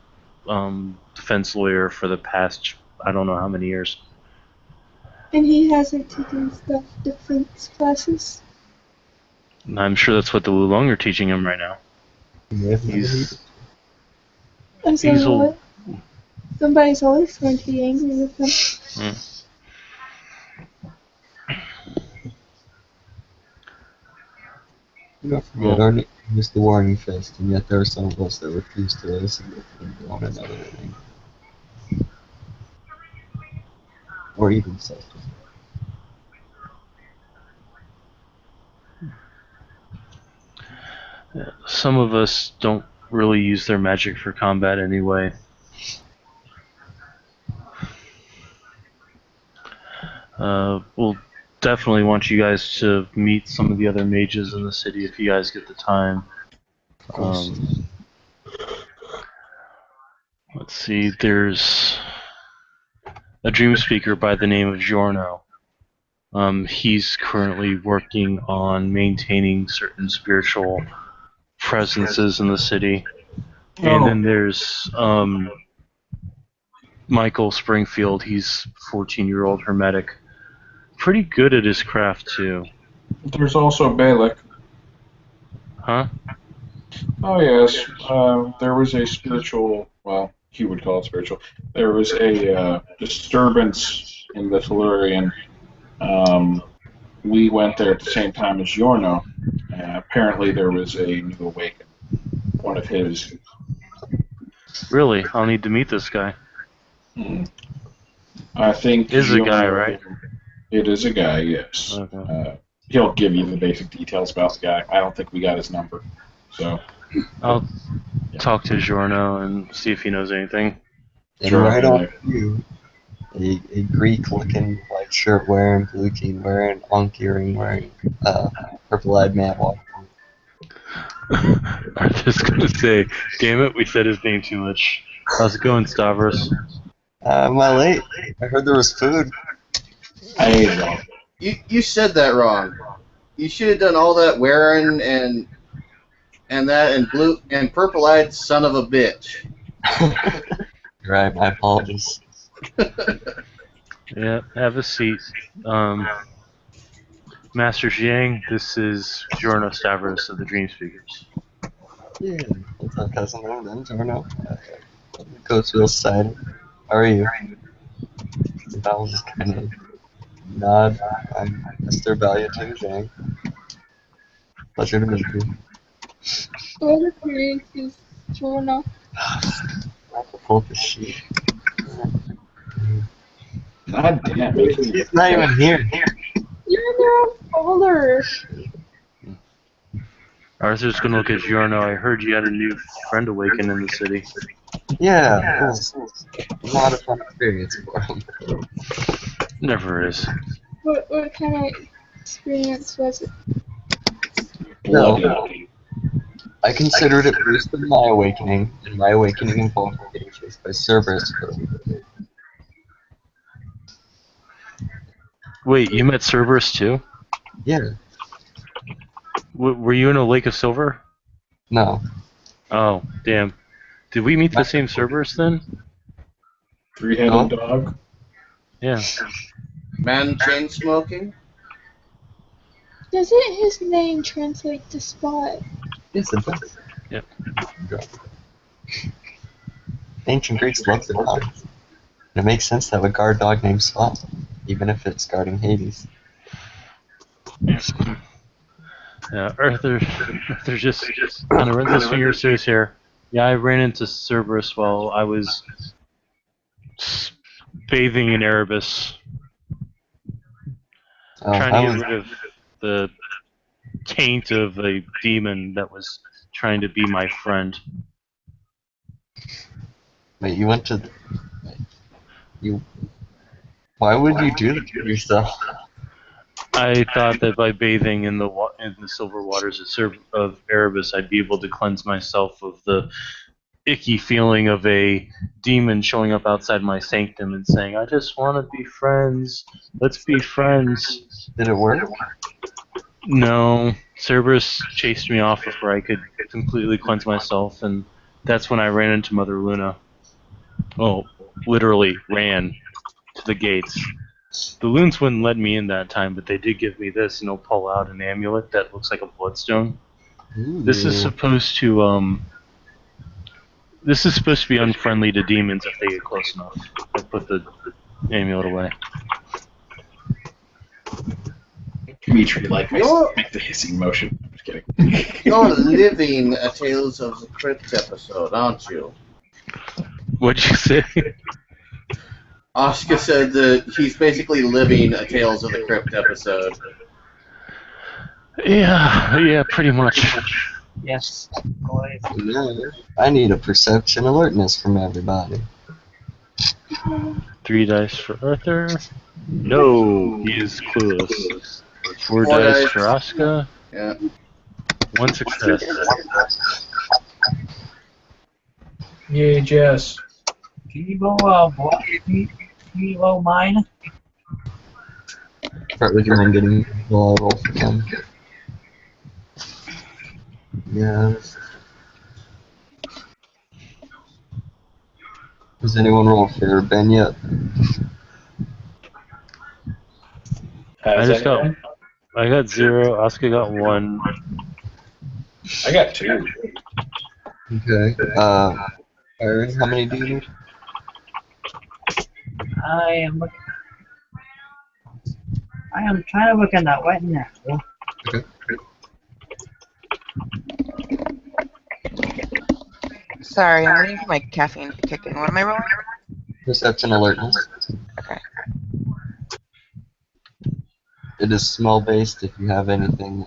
defense lawyer for the past, I don't know how many years. And he hasn't taken self-defense classes. And I'm sure that's what the Wulong are teaching him right now. He's Somebody's always going to be angry with him. Don't forget, our name is the Warning Fist, and yet there are some of us that refuse to listen to one another. or even self-defense. Some of us don't really use their magic for combat anyway. We'll definitely want you guys to meet some of the other mages in the city if you guys get the time. Of course. Let's see, there's a dream speaker by the name of Giorno. He's currently working on maintaining certain spiritual presences in the city. And then there's Michael Springfield. He's 14-year-old hermetic. Pretty good at his craft, too. There's also Balak. Huh? Oh, yes. There was a spiritual, well, he would call it spiritual. There was a disturbance in the Tellurian. We went there at the same time as Yorno. Apparently there was a new awakening. One of his. Really? I'll need to meet this guy. I think Is a guy, right? It is a guy, yes. Okay. He'll give you the basic details about the guy. I don't think we got his number. So I'll talk to Giorno and see if he knows anything. And Sure, right yeah. on you, a Greek-looking, white shirt wearing, blue jean wearing, onk earring wearing, purple-eyed man walking. I'm just gonna say, damn it, we said his name too much. How's it going, Stavros? Am I late? I heard there was food. I ate one. You said that wrong. You should have done all that wearing and that and blue and purple-eyed son of a bitch. Right, my apologies. Yeah, have a seat. Master Jiang, this is Giorno Stavros of the Dream Speakers. Yeah, what's up, cousin? I'm Giorno. Coach real excited. How are you? And I'll just kind of nod. I'm Mr. Valuatu Zhang. Pleasure to meet you. All appearances, Jonah. Pull up the sheet. God damn it. He's not even here. You're in their own folder. Arthur's gonna look at Giorno. I heard you had a new friend awaken in the city. Yeah, it was a lot of fun experience for him. Never is. What kind of experience was it? No, I considered it first in my awakening, and my awakening involved getting chased by Cerberus for a little bit. Wait, you met Cerberus too? Yeah, Were you in a lake of silver? no. Oh, damn. Did we meet the same Cerberus then? Three-headed Huh? dog. Yeah. Man chain smoking? Doesn't his name translate to Spot? Yes, it does. Yep. Ancient Greeks loved their dogs. And it makes sense to have a guard dog named Spot, even if it's guarding Hades. Yeah, Arthur just kind of runs his fingers through his hair. Yeah, I ran into Cerberus while I was bathing in Erebus, trying to get rid of the taint of a demon that was trying to be my friend. Wait, you went to... Why would you do that to yourself? I thought that by bathing in the silver waters of Erebus, I'd be able to cleanse myself of the icky feeling of a demon showing up outside my sanctum and saying, "I just want to be friends. Let's be friends." Did it work? No, Cerberus chased me off before I could completely cleanse myself, and that's when I ran into Mother Luna. Oh, literally ran to the gates. The loons wouldn't let me in that time, but they did give me this, pull out an amulet that looks like a bloodstone. Ooh. This is supposed to be unfriendly to demons if they get close enough. I put the amulet away. Dimitri, like, You're- make the hissing motion. I'm just kidding. You're living a Tales of the Crypt episode, aren't you? What'd you say? Asuka said that he's basically living a Tales of the Crypt episode. Yeah, pretty much. Yes, always. No, I need a perception alertness from everybody. 3 dice for Arthur. No, he is clueless. 4 Four dice dice. for Asuka. Yeah. 1 success. Yay, Jess. Can you go, can you roll mine? Start with your mind getting roll for him. Yes. Has anyone rolled for Ben yet? Has anyone? I got 0. Asuka got 1. I got 2. Okay. Byron, how many do you need? I am trying to look at that right now. Okay. Sorry, I'm waiting for my caffeine to kick in. What am I rolling? Perception alertness. Okay. It is smell based if you have anything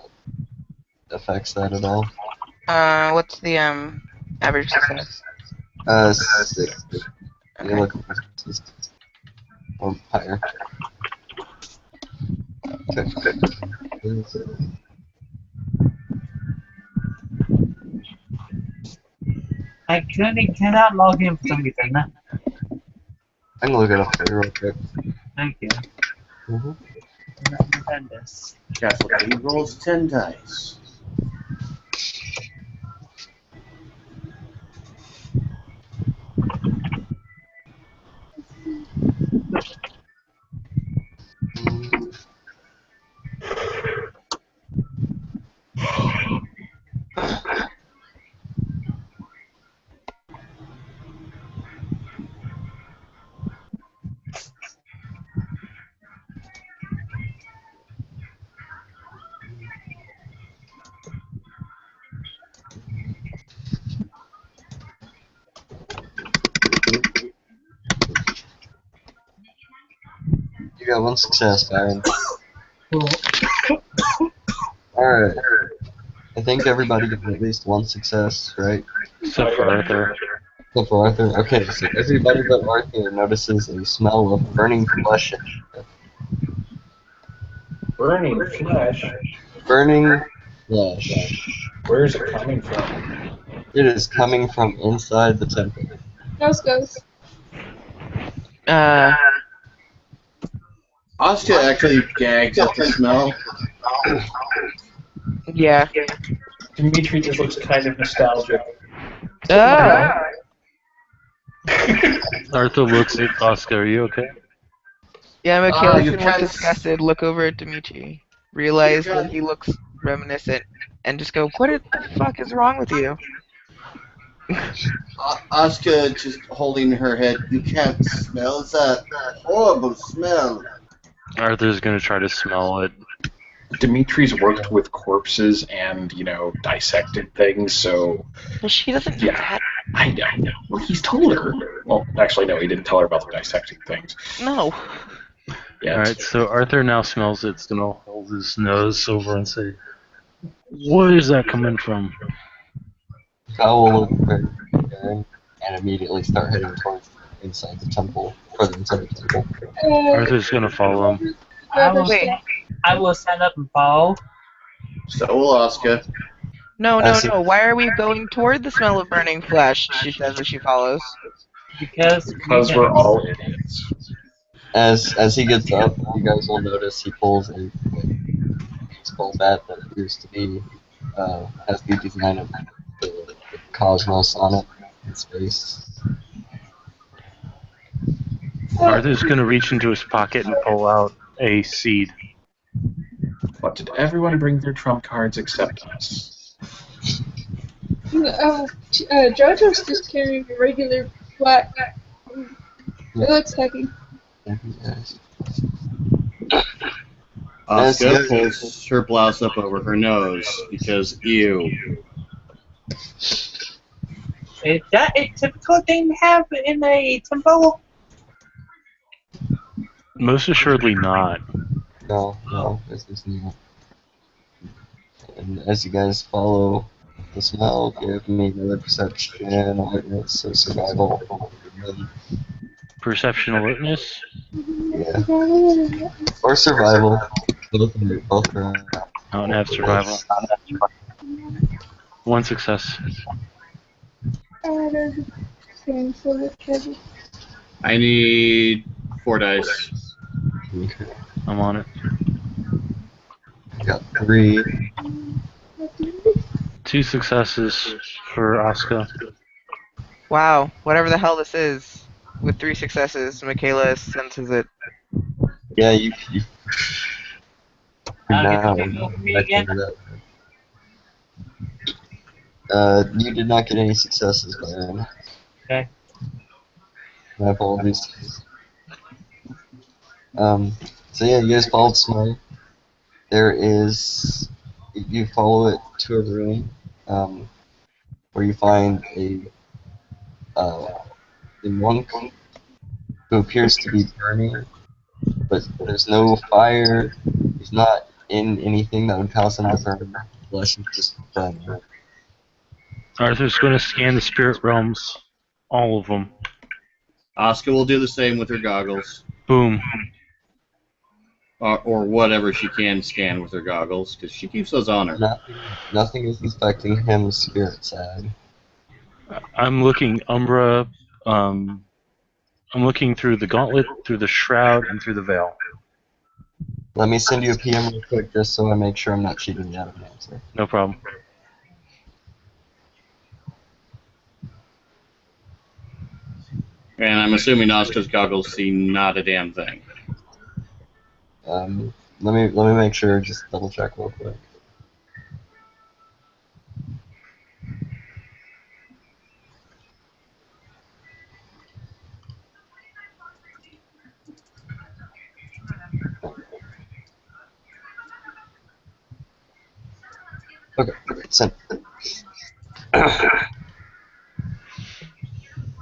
that affects that at all. What's the average success? 6. Okay. You're looking for 6. Or higher. Okay. I currently cannot log in for some reason. I can look it up for you real quick. Thank you. Mm-hmm. Understand this. Castle Key rolls 10 dice. You got 1 success, Byron. Cool. Alright. I think everybody got at least 1 success, right? Except for Arthur. Except for Arthur. Okay, so everybody but Arthur notices a smell of burning flesh. Burning flesh? Burning flesh. Where is it coming from? It is coming from inside the temple. Nose goes. Asuka actually gags at the smell. Yeah. Dimitri just looks kind of nostalgic. Arthur looks at Oscar. Are you okay? Yeah, I'm okay. Ah, Like, you look can't disgusted, look over at Dimitri, realize that he looks reminiscent, and just go, "What the fuck is wrong with you?" Asuka just holding her head. You can't smell that horrible smell. Arthur's gonna try to smell it. Dimitri's worked with corpses and, dissected things, so... But she doesn't do Yeah. that. I know. Well, he's told her. Well, actually, no, he didn't tell her about the dissecting things. No. Yeah. Alright, so Arthur now smells it. He's gonna hold his nose over and say, "Where is that coming from?" Kyle will look very Baron and immediately start heading towards inside the temple, further inside the temple. Arthur's gonna follow him. Wait. I will stand up and follow. So will Asuka. No. I see. Why are we going toward the smell of burning flesh? She says as she follows. Because We're all idiots. As he gets up, you guys will notice he pulls a baseball bat that appears to be has the design of the cosmos on it in space. Arthur's gonna reach into his pocket and pull out a seed. What, did everyone bring their trump cards except us? JoJo's just carrying a regular black. It looks heavy. Asuka pulls her blouse up over her nose because ew. Is that a typical thing to have in a temple? Most assuredly not. No, this is not. And as you guys follow the smell, give me another perception, awareness, or survival. Perception alertness. Yeah. Or survival. Both are. I don't have survival. One success. Same sort of trouble. I need 4 dice. Okay. I'm on it. Got 3. 2 successes for Asuka. Wow, whatever the hell this is. With 3 successes, Michaela senses it. Yeah, you Can now you move me back again? into that. You did not get any successes, Byron. Okay. My apologies. So yeah, you guys followed Snow. There is, you follow it to a room, where you find a monk who appears to be burning, but there's no fire. He's not in anything that would cause him to burn. Flesh is just burning. Arthur's going to scan the spirit realms. All of them. Asuka will do the same with her goggles. Boom. Or whatever she can scan with her goggles, because she keeps those on her. Nothing is affecting him's spirit side. I'm looking Umbra. I'm looking through the gauntlet, through the shroud, and through the veil. Let me send you a PM real quick just so I make sure I'm not cheating you out of an answer. No problem. And I'm assuming Asuka's goggles see not a damn thing. Let me make sure, just double check real quick. Okay, sent.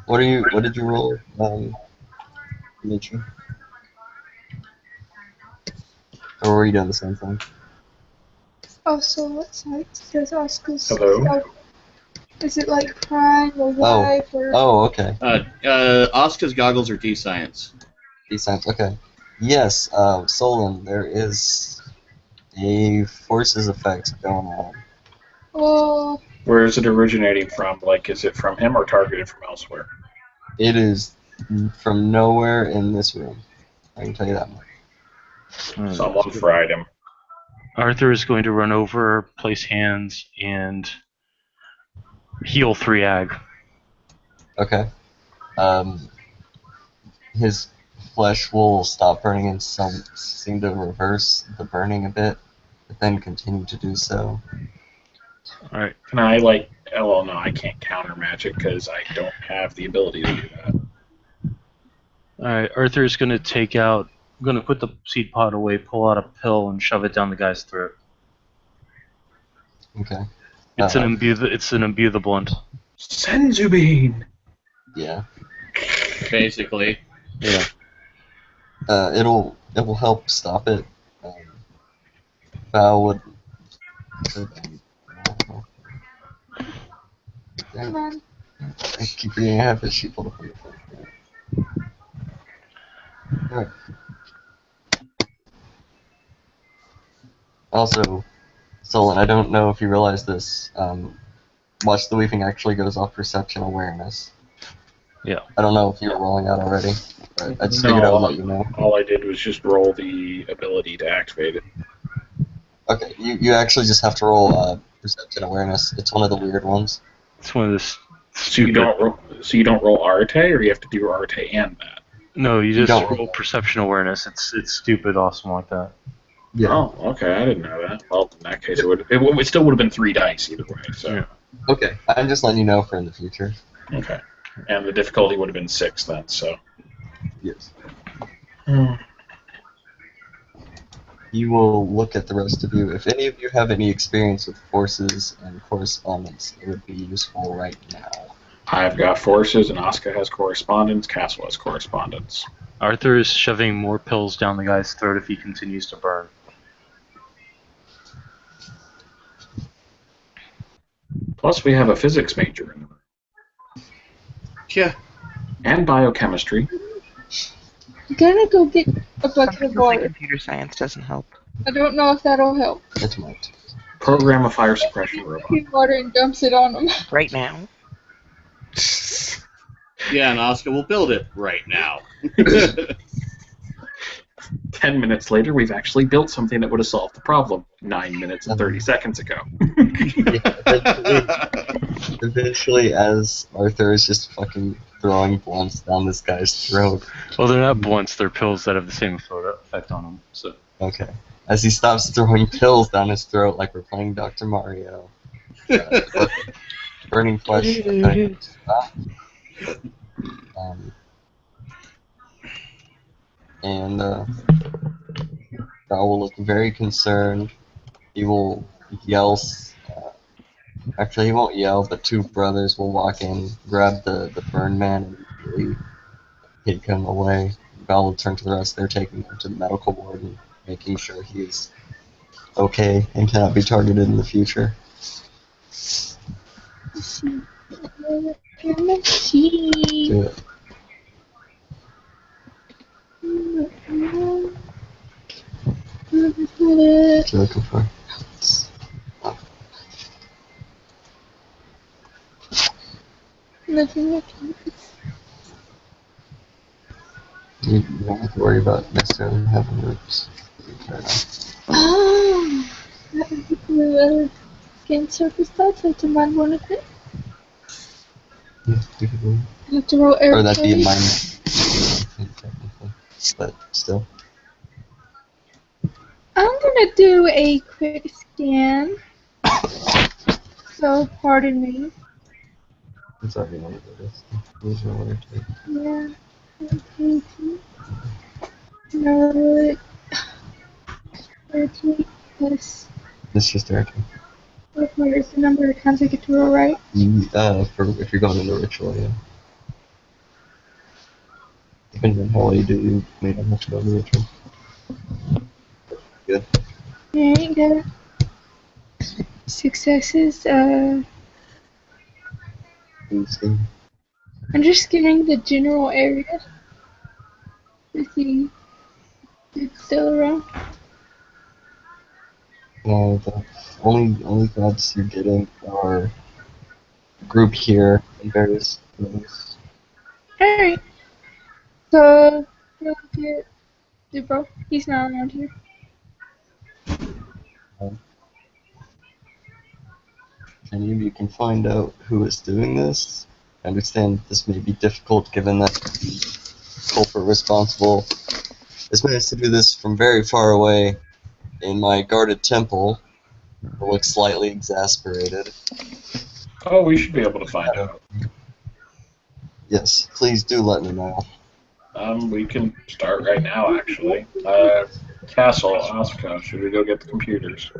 What did you roll, Mitchell? Or were you doing the same thing? Oh, so what side does Oscar's? Hello? Oh, is it like crime or life or? Oh, okay. Asuka's goggles are D-Science. D-Science, okay. Yes, Solon, there is a forces effect going on. Oh, Where is it originating from? Like, is it from him or targeted from elsewhere? It is from nowhere in this room. I can tell you that much. Someone fried him. Arthur is going to run over, place hands, and heal 3 ag. Okay. His flesh will stop burning and seem to reverse the burning a bit, but then continue to do so. Alright. Can I, like, oh, well, no, I can't counter magic because I don't have the ability to do that. Alright, Arthur is going to take out, going to put the seed pod away, pull out a pill, and shove it down the guy's throat. Okay. It's an imbue the blunt. Senzubine! Yeah. Basically. Yeah. It will help stop it. Val would. come on. I keep forgetting I have this sheet full of them. Alright. Also, Solon, I don't know if you realize this. Watch the Weaving actually goes off perception awareness. Yeah. I don't know if you were rolling out already, but I just figured I would let you know. All I did was just roll the ability to activate it. Okay, you actually just have to roll perception awareness. It's one of the weird ones. It's one of the So you don't roll Arte, or you have to do Arte and that? No, you You just don't. roll perception awareness. It's stupid awesome like that. Yeah. Oh, okay, I didn't know that. Well, in that case, it still would have been 3 dice either way. So Yeah. Okay, I'm just letting you know for in the future. okay, and the difficulty would have been 6 then. So Yes. You will look at the rest of you. If any of you have any experience with forces and correspondence, it would be useful right now. I've got forces, and Asuka has correspondence. Castle has correspondence. Arthur is shoving more pills down the guy's throat if he continues to burn. Plus, we have a physics major in the room. Yeah. And biochemistry. I'm gonna go get a bucket Some of people say water. computer science doesn't help. I don't know if that'll help. It might. Program a fire suppression robot. He water and dumps it on him. Right now. Yeah, and Oscar will build it right now. 10 minutes later, we've actually built something that would have solved the problem 9 minutes and 30 seconds ago. Eventually, as Arthur is just fucking throwing blunts down this guy's throat. Well, they're not blunts, they're pills that have the same effect on them. So. Okay. As he stops throwing pills down his throat like we're playing Dr. Mario. Burning flesh. And Val will look very concerned. He will yell. Actually, he won't yell, but two brothers will walk in, grab the burn man, and immediately take him away. Val will turn to the rest. They're taking him to the medical ward and making sure he is okay and cannot be targeted in the future. Do it. What you looking for? Nothing. You don't have to worry about necessarily having roots. Oh, that would be cool. Skin surface touch. I have to mine one of it. Yeah, you could do. I have to roll air. Or that'd be a minus, technically. But still. I'm gonna do a quick scan. So pardon me. I'm sorry you want to do this. Lose your water too. Yeah. Okay. No. 30 plus. It's just directing. What is the number of times I get to roll, right? For if you're going into ritual, yeah. Depending on how well you do, you may not have to go into ritual. Good. Alright, got successes. Interesting. I'm just scanning the general area to see if it's still around. The only gods you're getting are grouped here in various things. Alright. So, look at Dubro. He's not around here. Any of you can find out who is doing this. I understand this may be difficult given that the culprit responsible is managed to do this from very far away in my guarded temple. It looks slightly exasperated. Oh, we should be able to find out. Yes, please do let me know. We can start right now, actually. Castle, Oscar, should we go get the computers?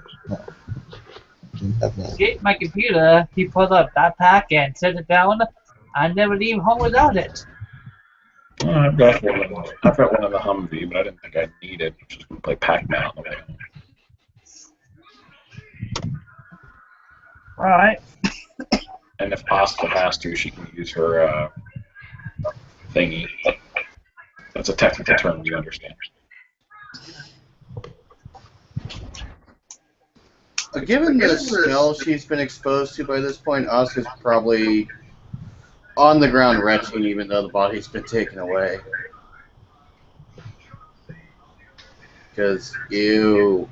You have that. Get my computer, he pulled up backpack and set it down. I never leave home without it. Well, I've got one of the Humvee, but I didn't think I'd need it. I'm just going to play Pac-Man on the way home. Alright. And if Oscar has to, she can use her thingy. That's a technical term, you understand. Given the smell she's been exposed to by this point, Oscar's probably on the ground retching even though the body's been taken away. Because, ew.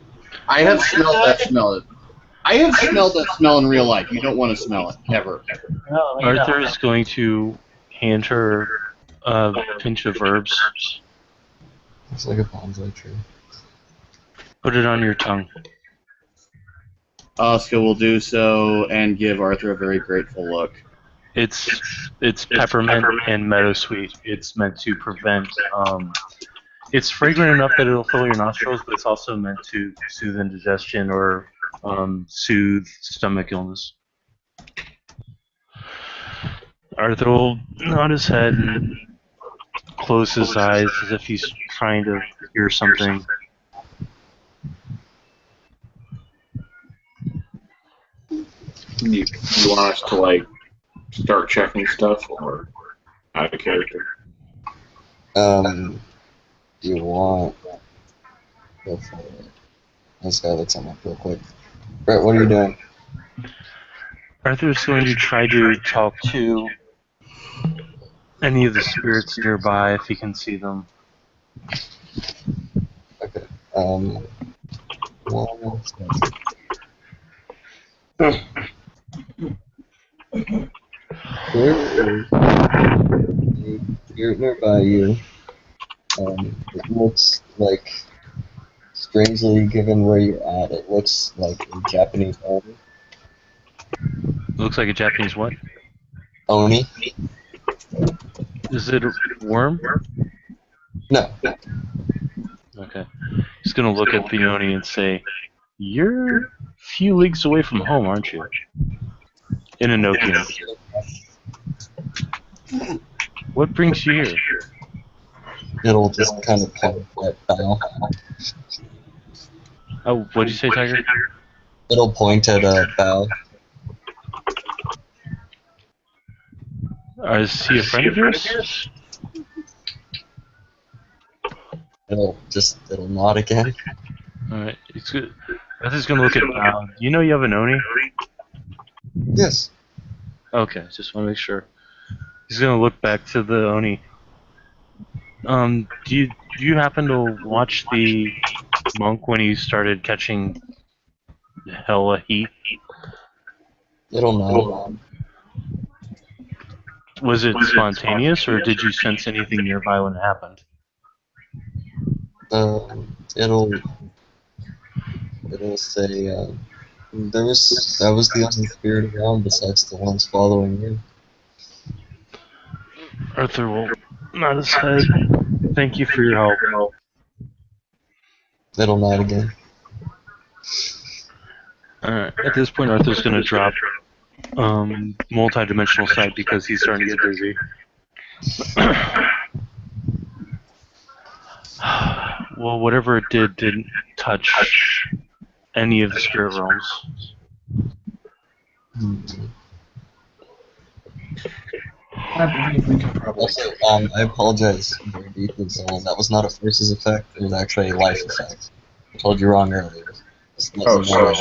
I have smelled that smell. I have smelled that smell in real life. You don't want to smell it, ever. No, Arthur is going to hand her a pinch of herbs. It's like a bonsai tree. Put it on your tongue. Oscar will do so and give Arthur a very grateful look. It's peppermint and meadowsweet. It's meant to prevent. It's fragrant enough that it'll fill your nostrils, but it's also meant to soothe indigestion or soothe stomach illness. Arthur will nod his head and close his eyes as if he's trying to hear something. You want us to, like, start checking stuff, or out of character? Do you want... Go for it. This guy looks him up real quick. Brett, what are you doing? Arthur's going to try to talk to any of the spirits nearby if he can see them. Okay. One second. There is a spirit nearby you. It looks like, strangely given where you're at, it looks like a Japanese Oni. Looks like a Japanese what? Oni? Is it a worm? No. Okay. He's gonna look at the Oni and say, "You're a few leagues away from home, aren't you?" In Enochian. What brings you here? It'll just kind of point at Bao. Oh, what'd you say, Tiger? It'll point at Bao. Is he a friend of yours? It'll nod again. Alright, it's good. Arthur's gonna look at Bao. You know you have an Oni? Yes. Okay, just want to make sure. He's gonna look back to the Oni. Do you happen to watch the monk when he started catching hella heat? It'll nod. Was it spontaneous, or did you sense anything nearby when it happened? It'll say, that was the only spirit around besides the ones following you. Arthur will nod his head. Thank you for your help. It'll nod again. Alright, at this point Arthur's gonna drop multi-dimensional sight because he's starting to get dizzy. Well, whatever it did didn't touch any of the spirit realms. I believe we can probably. Also, I apologize very deeply, Zolan. That was not a forces effect. It was actually a life effect. I told you wrong earlier. Oh, so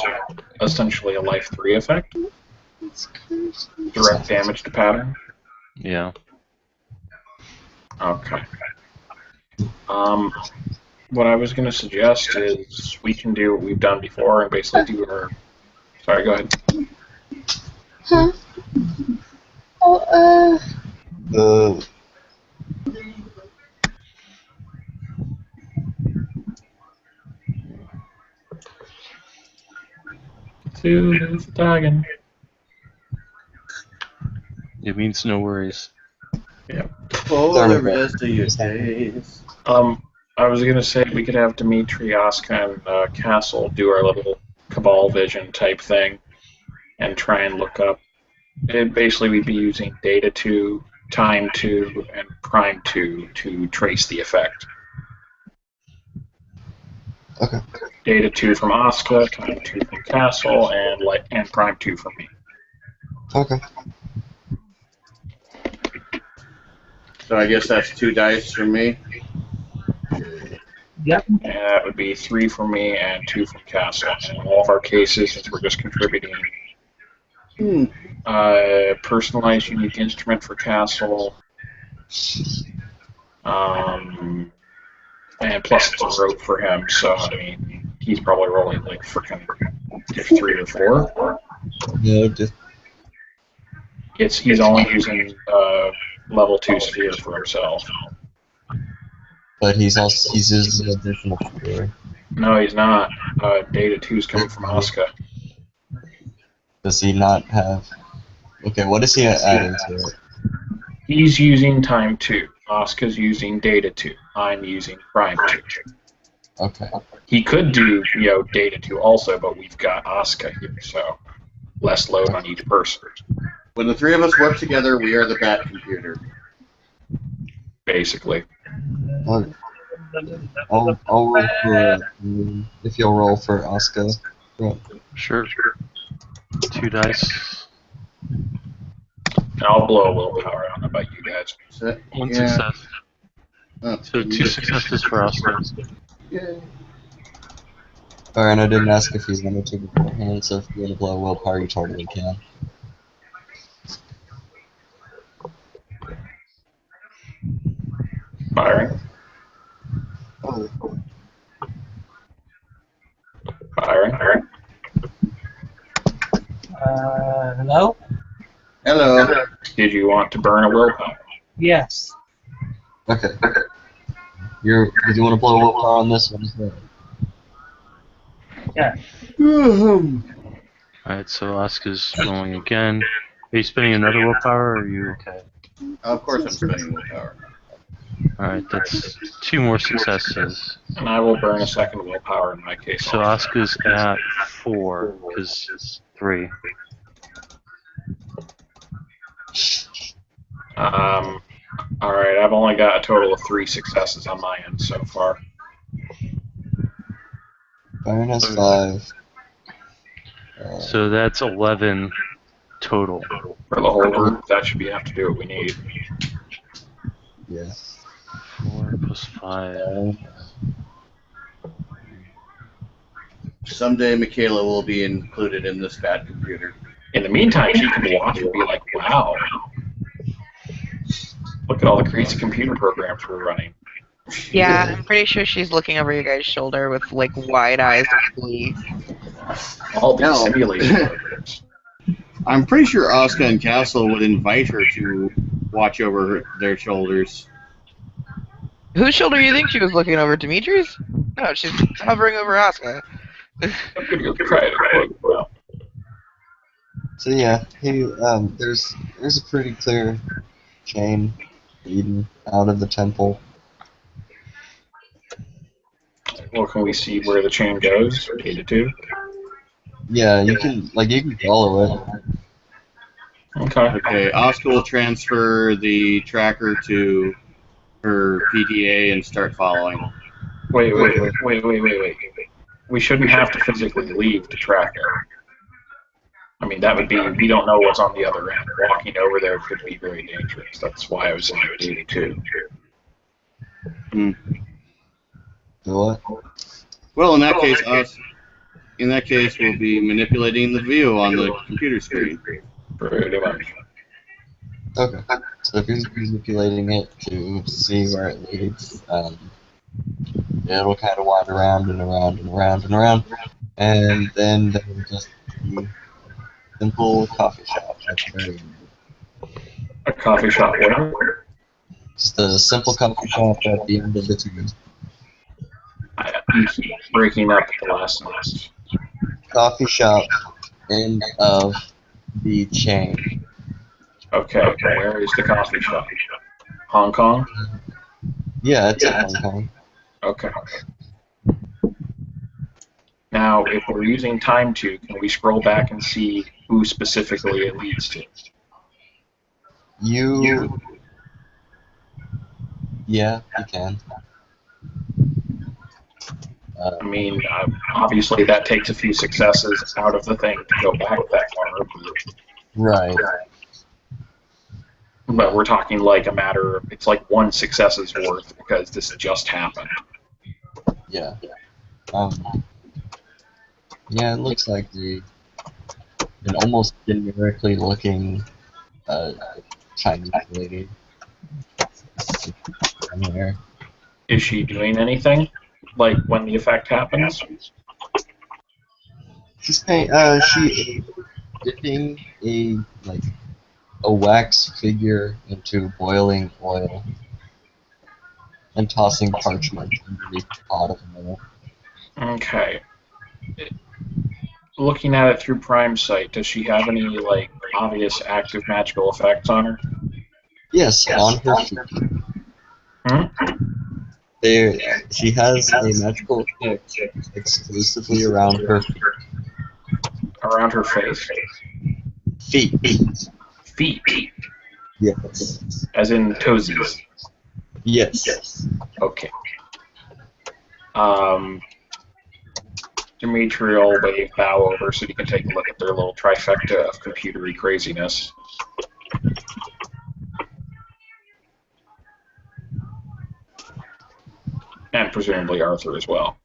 essentially a life 3 effect? Direct damage to pattern? Yeah. Okay. What I was going to suggest is we can do what we've done before and basically do our... Sorry, go ahead. Huh? Oh, To the dragon. It means no worries. Yeah. For the rest of your days. I was going to say we could have Dimitri, Asuka, and Castle do our little Cabal Vision type thing and try and look up. Basically, we'd be using Data 2, Time 2, and Prime 2 to trace the effect. Okay. Data 2 from Asuka, Time 2 from Castle, and Prime 2 from me. Okay. So I guess that's 2 dice for me. Yep. And that would be 3 from me and 2 from Castle. And in all of our cases, since we're just contributing personalized unique instrument for Castle, and plus it's a rope for him, so I mean he's probably rolling like freaking 3 or 4. No, just He's only using level 2 sphere for himself. but he's using an additional sphere. No, he's not. Data 2 is coming from Asuka. Does he not have? Okay, what is he adding to it? He's using Time 2. Asuka's using Data 2. I'm using Prime 2. Okay. He could do, Data 2 also, but we've got Asuka here, so less load on each person. When the 3 of us work together, we are the Bat computer. basically. I'll roll for if you'll roll for Asuka. Right. Sure. 2 dice. And I'll blow a willpower. I don't know about you guys. So, 1 yeah. success. Oh, So 2 successes for Oscar. yeah. Alright, I didn't ask if he's wanted to beforehand, so if you want to blow willpower, you totally can. Firing. Oh, Firing. Hello? Hello. Did you want to burn a willpower? Yes. okay. Did you want to blow willpower on this one as well? Yeah. Alright, so Oscar's rolling again. Are you spending another willpower, or are you okay? Of course I'm spending willpower. Alright, that's 2 more successes. And I will burn a second willpower in my case. So also. Oscar's at 4, because it's 3. Alright, I've only got a total of 3 successes on my end so far. Byron has 5. So that's 11 total. For the whole group, that should be enough to do what we need. Yeah. 4 plus 5. Someday Michaela will be included in this bad computer. In the meantime, she can watch and be like, wow, look at all the crazy computer programs we're running. Yeah, I'm pretty sure she's looking over your guys' shoulder with like wide eyes of glee. All these No. simulation programs. I'm pretty sure Asuka and Castle would invite her to watch over their shoulders. Whose shoulder do you think she was looking over? Dimitri's? No, she's hovering over Asuka. I'm gonna go try it. Well, So yeah, there's a pretty clear chain leading out of the temple. well, can we see where the chain goes? K2? Yeah, you can follow it. Okay. Okay, Asuka will transfer the tracker to her PDA and start following. Wait. We shouldn't have to physically leave to track it. I mean, that would be, we don't know what's on the other end. Walking over there could be very dangerous. That's why I was saying K2. Do what? Well, in that case, we'll be manipulating the view on the computer screen. Pretty much. Okay. So if you're manipulating it to see where it leads, it'll kind of wander around and around and around and around, and then there will just be a simple coffee shop at the very end. A coffee shop where? Just a simple coffee shop at the end of the tube. You keep breaking up at the last sentence. Coffee shop, end of the chain. Okay, where is the coffee shop? Hong Kong? Yeah, it's in Hong Kong. Okay. Now, if we're using time to, can we scroll back and see who specifically it leads to? Yeah, you can. I mean, obviously that takes a few successes out of the thing to go back that far. Right. But we're talking like a matter of, it's like 1 success's worth because this just happened. Yeah. Yeah, it looks like an almost generically looking Chinese lady. Here. Is she doing anything? Like when the effect happens? She's she dipping a wax figure into boiling oil and tossing parchment underneath the pot of oil. Okay. Looking at it through Prime Sight, does she have any like obvious active magical effects on her? Yes, on her feet. She has a magical effect exclusively around her feet. Around her face? Feet. Feet. Yes. As in toesies. Yes. Okay. Dimitri will bow over so you can take a look at their little trifecta of computery craziness. And presumably Arthur as well.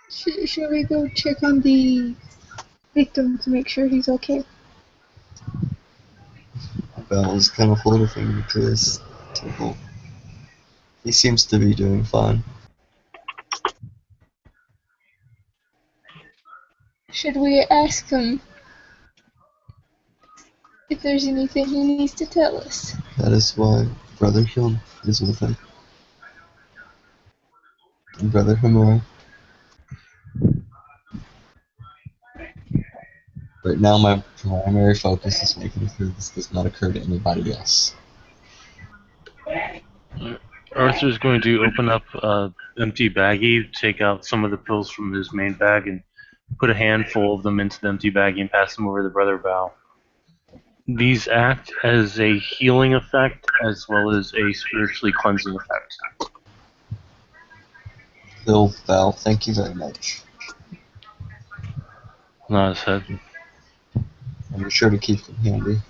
Should we go check on the victim to make sure he's okay? Bel's kind of holding a finger to his temple. He seems to be doing fine. Should we ask him if there's anything he needs to tell us? That is why Brother Hyun is with him. And Brother Hamura. Right now my primary focus is making sure this does not occur to anybody else. Arthur's going to open up an empty baggie, take out some of the pills from his main bag, and put a handful of them into the empty baggie and pass them over to Brother Bao. These act as a healing effect as well as a spiritually cleansing effect. Bill Bao, thank you very much. Not as head. And be sure to keep them handy.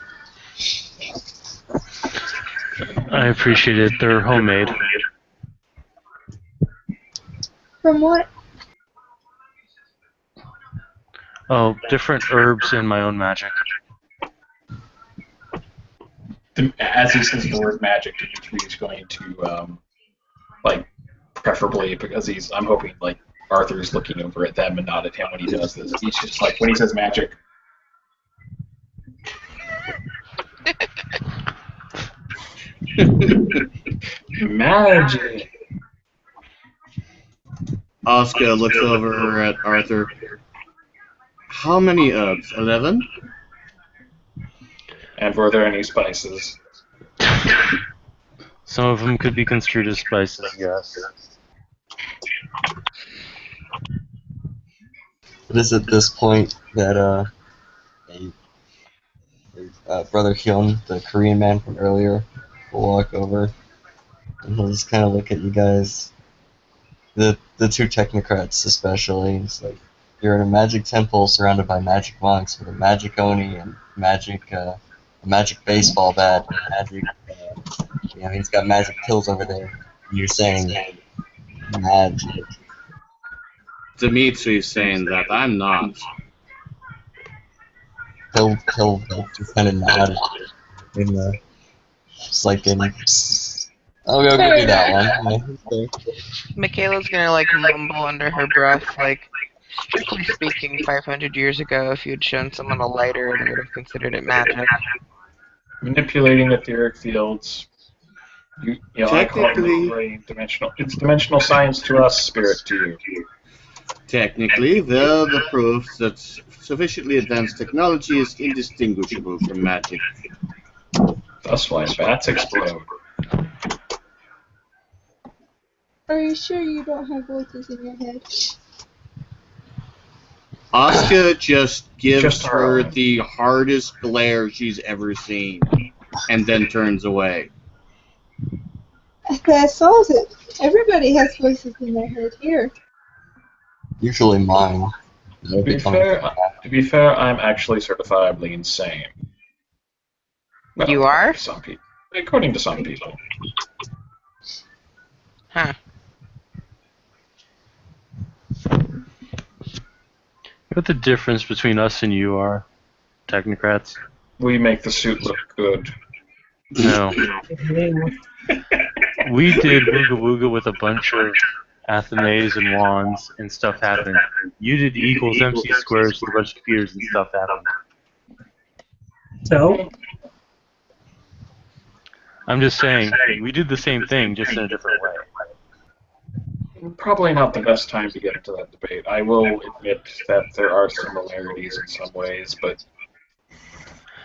I appreciate it. They're homemade. From what? Oh, different herbs and my own magic. As he says the word magic, Dimitri is going to, preferably, because I'm hoping, Arthur's looking over at them and not at him when he does this. He's just when he says magic. Magic! Oscar looks over at Arthur. How many herbs? 11? And were there any spices? Some of them could be construed as spices, yes. It is at this point that Brother Hyun, the Korean man from earlier, will walk over and he'll just kind of look at you guys, the two technocrats especially. It's like, you're in a magic temple surrounded by magic monks with a magic oni and a magic baseball bat, and magic. He's got magic pills over there. And you're saying magic. Dimitri's saying that I'm not. He'll just kind of nod in the, just like in, I'll go give you that one. Michaela's gonna mumble under her breath, strictly speaking, 500 years ago, if you had shown someone a lighter, they would have considered it magic. Manipulating etheric fields. I call it dimensional. It's dimensional science to us, spirit to you. Technically, they're the proof that sufficiently advanced technology is indistinguishable from magic. That's why bats explode. Are you sure you don't have voices in your head? Oscar just gives her the hardest glare she's ever seen, and then turns away. That solves it. Everybody has voices in their head here. Usually mine. To be fair, I'm actually certifiably insane. Well, you are? According to some people. Huh. What the difference between us and you are, technocrats? We make the suit look good. No. We did Wooga Wooga with a bunch of Athenais and wands, and stuff happened. You did equals MC squares with a bunch of gears and stuff happened. So? I'm just saying, we did the same thing, just in a different way. Probably not the best time to get into that debate. I will admit that there are similarities in some ways, but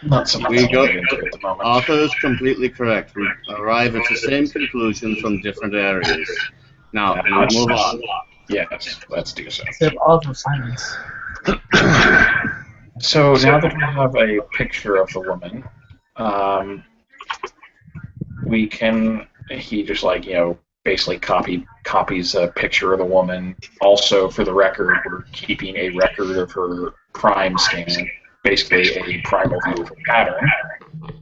not so much We go. into it at the moment. Arthur is completely correct. We arrive at the same conclusion from different areas. Now, can we move on? Yes, let's do so. Except also silence. So now that we have a picture of the woman, we can he just like basically copies a picture of the woman. Also, for the record, we're keeping a record of her prime scan, basically a primal view of her pattern,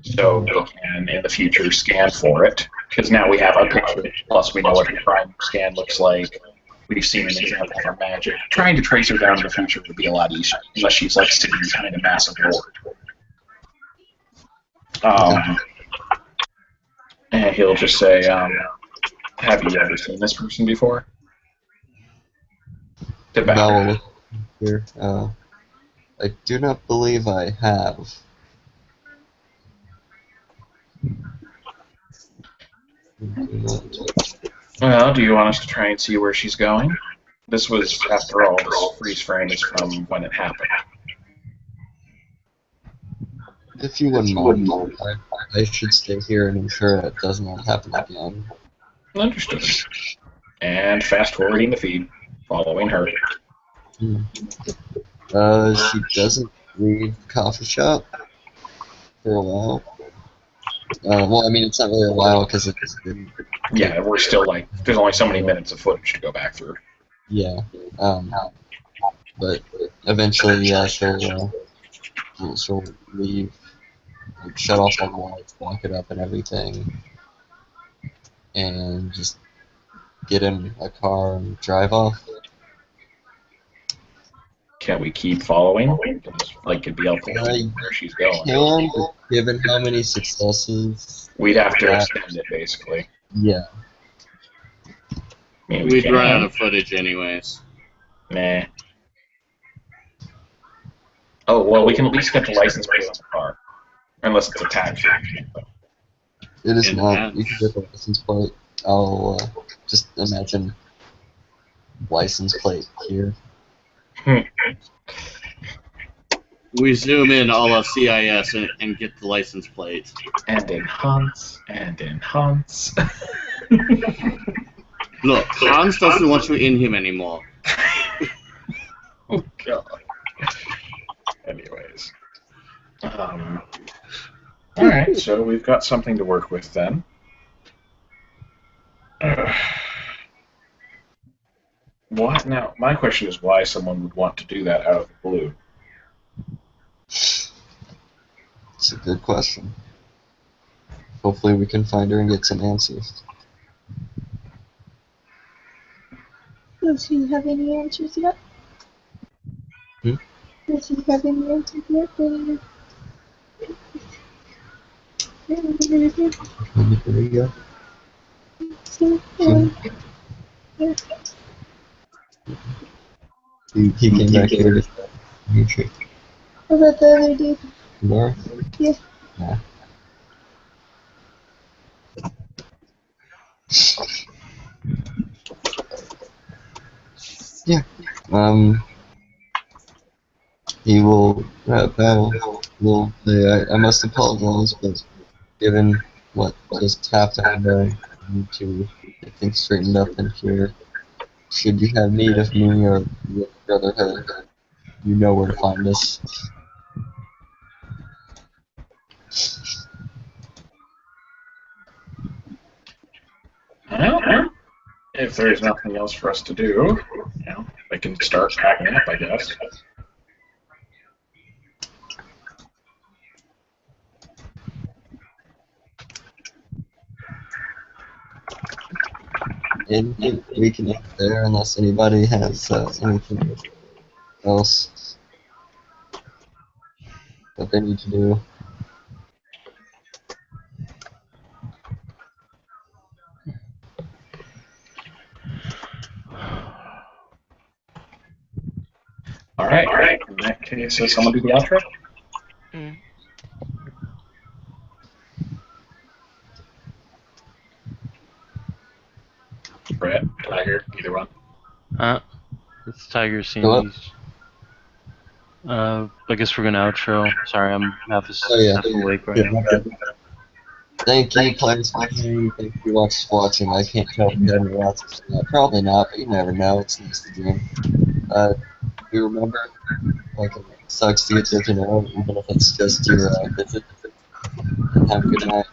so we can in the future scan for it. Because now we have a picture, plus we know what her prime scan looks like. We've seen an example of her magic. Trying to trace her down in the future would be a lot easier, unless she's like sitting behind a massive board. And he'll just say, have you ever seen this person before? Vowel here. I do not believe I have. Well, do you want us to try and see where she's going? This was, after all, this freeze frame is from when it happened. If you wouldn't mind, I should stay here and ensure it does not happen again. Understood. And fast forwarding the feed, following her. She doesn't leave the coffee shop for a while. Well, I mean, it's not really a while because it's been... Yeah, we're still like, there's only so many minutes of footage to go back through. Yeah. But eventually, yeah, she'll leave, like, shut off all the lights, lock it up and everything, and just get in a car and drive off. Can we keep following? Like, it'd be helpful to know where she's going. Can, but given how many successes... We'd have to extend it, basically. Yeah. I mean, We'd run out of footage anyways. Meh. Oh, well, we can at least get the license plate on the car. Unless it's a taxi. It is not. You can get the license plate. I'll just imagine license plate here. We zoom in all of CIS and get the license plate. And in Hans. Look, Hans doesn't want you in him anymore. Oh, God. Anyways. Alright, so we've got something to work with then. What now? My question is why someone would want to do that out of the blue. It's a good question. Hopefully we can find her and get some answers. Does he have any answers yet? Does he have any answers yet? There we go. He came back here to Dimitri. What about the other dude? Laura? Yeah. Yeah. Yeah. He will will say, I must apologize, but given what just happened, I need to get things straightened up in here. Should you have need of me or the Brotherhood, you know where to find us. Well, if there's nothing else for us to do, we can start packing up, I guess. And we can end there unless anybody has anything else that they need to do. Alright. In that case, someone do the outro? Brett, Tiger, either one. It's Tiger Cindy's. I guess we're gonna outro. Sorry, I'm half awake right now. Thank you, players, for watching. Thank you, watchers, for watching. I can't tell if you had any watches. Probably not, but you never know. It's nice to dream. You remember, like, it sucks to get taken out, even if it's just your visit. And have a good night.